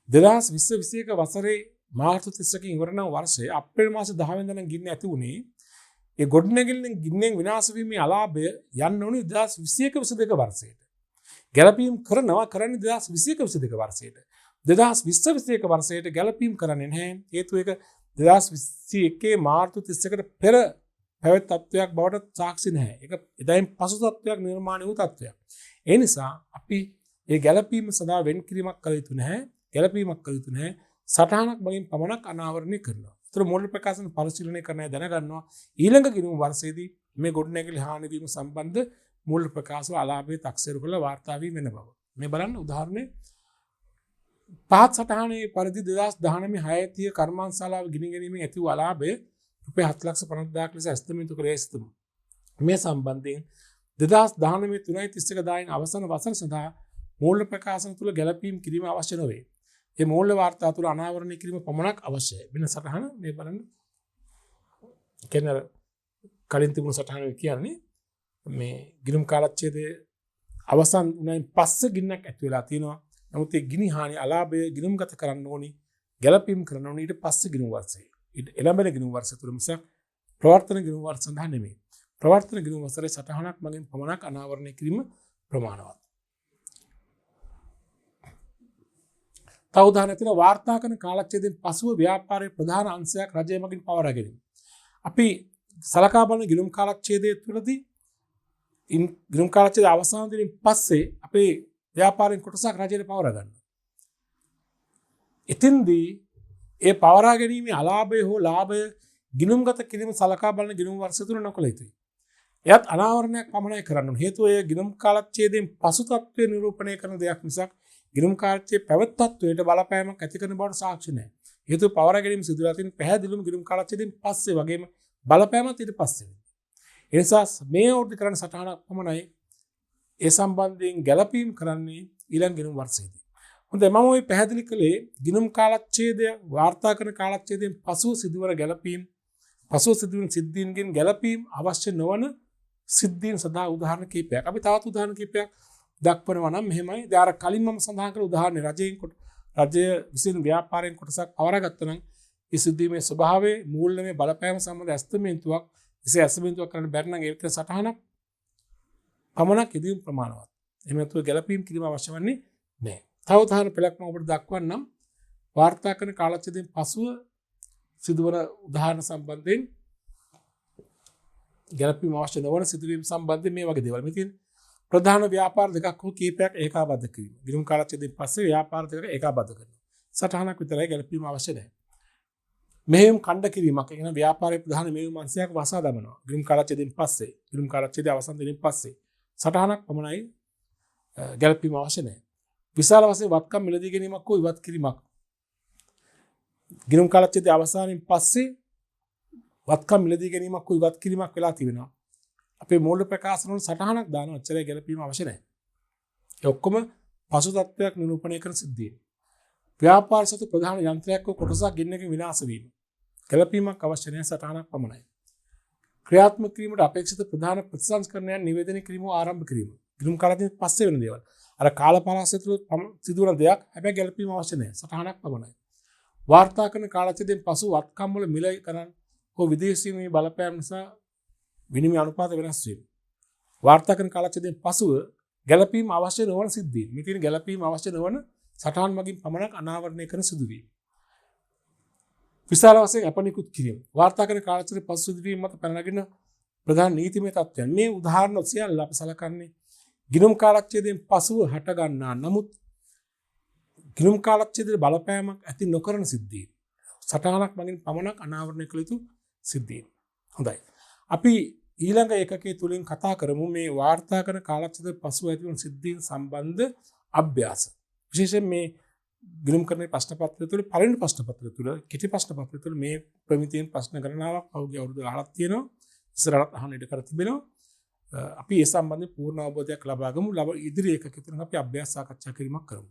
2020-21 වසරේ මාර්තු 31 ඉවර වන වර්ෂයේ අප්‍රේල් මාස 10 වෙනිදා නම් ගින්න ඇති වුණේ ඒ ගොඩනැගිල්ලෙන් ගින්නෙන් විනාශ වීමේ අලාභය යන්න ඕනේ 2021-22 වර්ෂයට. ගැළපීම් කරන්නේ 2021-22 වර්ෂයට. 2020-21 වර්ෂයට ගැළපීම් කරන්නේ නැහැ. හේතුව ඒක 2021 මාර්තු 31ට පෙර පැවැත් තත්ත්වයක් බවට සාක්ෂි නැහැ. ඒක එදායින් පසු තත්ත්වයක් නිර්මාණය වූ තත්ත්වයක්. ඒ නිසා අපි මේ ගැළපීම සඳහා වෙන් කිරීමක් කළ යුතු නැහැ. ගැළපීමක් කළ යුතු නැහැ. සටහනක් මගින් පමණක් අනාවරණය කරනවා. ඒතර මූල්‍ය ප්‍රකාශන පරිශීලනය කරන අය දැනගන්නවා ඊළඟ ගිණුම් වර්ෂයේදී මේ ගොඩනැගිලි හානි වීම සම්බන්ධ මූල්‍ය ප්‍රකාශ අලාභයේ තක්සේරු කළ වාර්තා වී වෙන බව. මේ බලන්න උදාහරණේ පහත් සටහනේ පරිදි 2019 6 කර්මාන්තශාලාව ගිනි ගැනීමෙන් ඇති වූ අලාභය රුපියල් 7,50,000ක් ලෙස ඇස්තමේන්තු කර ඇස්තමු. මේ සම්බන්ධයෙන් 2019 3:31 දායින් අවසන් වසර සඳහා මූල්‍ය ප්‍රකාශන තුළ ගැළපීම් කිරීම අවශ්‍ය නොවේ. මේ මූල්‍ය වාර්තා තුළ අනාවරණය කිරීම පමණක් අවශ්‍යයි. වෙන සටහන මේ බලන්න. කියන්නේ කලින් තිබුණු සටහන කියන්නේ මේ ගිණුම් කාලච්ඡේදයේ අවසන් වුණායින් පස්සේ ගින්නක් ඇති වෙලා තියෙනවා. නමුත් ඒ ගිනි හානි අලාභය ගිණුම්ගත කරන්න ඕනි, ගැළපීම් කරන්න ඕනි ඊට පස්සේ ගිණුම් වර්ෂයේ. ඊට එළඹෙන ගිණුම් වර්ෂය තුළ මිසක් ප්‍රවර්තන ගිණුම් වර්ෂ සඳහා නෙමෙයි. ප්‍රවර්තන ගිණුම් වර්ෂයේ සටහනක් මගින් පමණක් අනාවරණය කිරීම ප්‍රමාණවත්. තව උදාහරණයක් තියෙනවා වාර්තා කරන කාලච්ඡේදයෙන් පසුව ව්‍යාපාරයේ ප්‍රධාන අංශයක් රජය මගින් පවරා ගැනීම. අපි සලකා බලන ගිණුම් කාලච්ඡේදයේ තුලදී ගිණුම් කාලච්ඡේදය අවසන් දිනින් පස්සේ අපේ ව්‍යාපාරයෙන් කොටසක් රජයට පවරා ගන්නවා. එතෙන්දී ඒ පවරා ගැනීමේ අලාභය හෝ ලාභය ගිණුම්ගත කිරීම සලකා බලන ගිණුම් වර්ෂය තුල නොකළ යුතුයි. එයත් අනාවරණයක් පමණයි කරන්න ඕනේ. හේතුව ඒ ගිණුම් කාලච්ඡේදයෙන් පසු තත්ත්වය නිරූපණය කරන දෙයක් මිසක් ගිණුම් කාලච්ඡේදයේ පැවැත් තත්ත්වයට බලපෑමක් ඇති කරන බවට සාක්ෂි නැහැ. හේතුව පවරා ගැනීම සිදු වෙලා තියෙන පැහැදිලිවම ගිණුම් කාලච්ඡේදයෙන් පස්සේ වගේම බලපෑමත් ඊට පස්සේ වෙනවා. ඒ නිසා මේ ඕඩි කරන සටහනක් පමණයි ඒ සම්බන්ධයෙන් ගැළපීම් කරන්නේ ඊළඟ ගිණුම් වර්ෂයේදී. හොඳයි මම ওই පැහැදිලි කළේ ගිණුම් කාලච්ඡේදය වාර්තා කරන කාලච්ඡේදයෙන් පසුව සිදුවන ගැළපීම්, පසුව සිදුවන සිද්ධීන්ගෙන් ගැළපීම් අවශ්‍ය නොවන සිද්ධීන් සඳහා උදාහරණ කිහිපයක්. අපි තවත් උදාහරණ කිහිපයක් දක්වනවා නම් මෙහෙමයි. දැන් අර කලින් මම සඳහන් කළ උදාහරණේ රජය විසින් ව්‍යාපාරයෙන් කොටසක් පවරාගත්තා නම් ඒ සිද්ධීමේ ස්වභාවය මූල්‍යමය බලපෑම සම්බන්ධ ඇස්තමේන්තුවක් එසේ ඇස්තමේන්තුවක් කරන්න බැරි නම් ඒක සටහනක් පමණක් ඉදීම ප්‍රමාණවත්. එහෙම නැතුව ගැළපීම් කිරීම අවශ්‍ය වන්නේ නැහැ. තව උදාහරණ පෙළක් මම ඔබට දක්වන්නම්. වාර්තා කරන කාලච්ඡේදයෙන් පසුව සිදුවන උදාහරණ සම්බන්ධයෙන් ගැළපීම් අවශ්‍ය නොවන සිදුවීම් සම්බන්ධයෙන් මේ වගේ දේවල්. මේ තියෙන්නේ ප්‍රධාන ව්‍යාපාර දෙකක් හෝ කීපයක් ඒකාබද්ධ කිරීම. ගිණුම් කාලච්ඡේදයෙන් පස්සේ ව්‍යාපාර දෙකක් ඒකාබද්ධ කරනවා. සටහනක් විතරයි ගැළපීම අවශ්‍ය නැහැ. මෙහෙයුම් ඛණ්ඩ කිරීමක්. ඒ කියන්නේ ව්‍යාපාරයේ ප්‍රධාන මෙහෙයුම් අංශයක් වසා දමනවා. ගිණුම් කාලච්ඡේදයෙන් පස්සේ, ගිණුම් කාලච්ඡේදය අවසන් දිනින් පස්සේ සටහනක් පමණයි ගැළපීම අවශ්‍ය නැහැ. විශාල වශයෙන් වත්කම් මිලදී ගැනීමක් හෝ ඉවත් කිරීමක්. ගිණුම් කාලච්ඡේදය අවසානයෙන් පස්සේ වත්කම් මිලදී ගැනීමක් හෝ ඉවත් කිරීමක් වෙලා තිබෙනවා. අපේ මූල්‍ය ප්‍රකාශන වල සටහනක් දානවා. එච්චරයි ගැළපීම අවශ්‍ය නැහැ. ඒ ඔක්කොම පසු තත්ත්වයක් නිරූපණය කරන සිද්ධිය. ව්‍යාපාර සතු ප්‍රධාන යන්ත්‍රයක් හෝ කොටසක් ගින්නකින් විනාශ වීම. ගැළපීමක් අවශ්‍ය නැහැ සටහනක් පමණයි. ක්‍රියාත්මක කිරීමට අපේක්ෂිත ප්‍රධාන ප්‍රතිසංස්කරණයන් නිවේදනය කිරීම ආරම්භ කිරීම. ගිණුම් කාලයෙන් පස්සේ වෙන දේවල්. අර කාල පරාසය තුළ සිදුවන දෙයක් හැබැයි ගැළපීම අවශ්‍ය නැහැ. සටහනක් පමණයි. වාර්තා කරන කාලච්ඡේදයෙන් පසු වත්කම් වල මිල ගණන් හෝ විදේශීය බලපෑම් නිසා විනිමය අනුපාත වෙනස් වීම. වාර්තා කරන කාලච්ඡේදයෙන් පසුව ගැළපීම් අවශ්‍ය නොවන සිද්ධීන්. මේ තියෙන ගැළපීම් අවශ්‍ය නොවන සටහන් මගින් පමණක් අනාවරණය කරන සිදුවීම්. විශාල වශයෙන් අපනිකුත් කිරීම. වාර්තා කරන කාලච්ඡේදයෙන් පසු සිදුවීම් මත පැනනගෙන ප්‍රධාන නීතිමය තත්ත්වයන්. මේ උදාහරණ සියල්ල අප සලකන්නේ ගිණුම් කාලච්ඡේදයෙන් පසුව හට ගන්නා නමුත් ගිණුම් කාලච්ඡේදයේ බලපෑමක් ඇති නොකරන සිද්ධීන්. සටහනක් මගින් පමණක් අනාවරණය කළ යුතු සිද්ධීන්. හොඳයි. අපි ඊළඟ ඒකකයේ තුලින් කතා කරමු මේ වාර්තා කරන කාලච්ඡේදයේ පසුව ඇති වන සිද්ධීන් සම්බන්ධ අභ්‍යාස. විශේෂයෙන් මේ ගිණුම් කරන ප්‍රශ්න පත්‍රය තුළ පළවෙනි ප්‍රශ්න පත්‍රය තුළ කෙටි ප්‍රශ්න පත්‍රය තුළ මේ ප්‍රමිතියෙන් ප්‍රශ්න ගණනාවක් පහුගිය අවුරුදු 10ක් තියෙනවා. ඉස්සරහට අහන්න ඉඩ කර තිබෙනවා. අපි ඒ සම්බන්ධයෙන් පූර්ණ අවබෝධයක් ලබා ගමු. ඉදිරි ඒකකයේ තුලින් අපි අභ්‍යාස සාකච්ඡා කිරීමක් කරමු.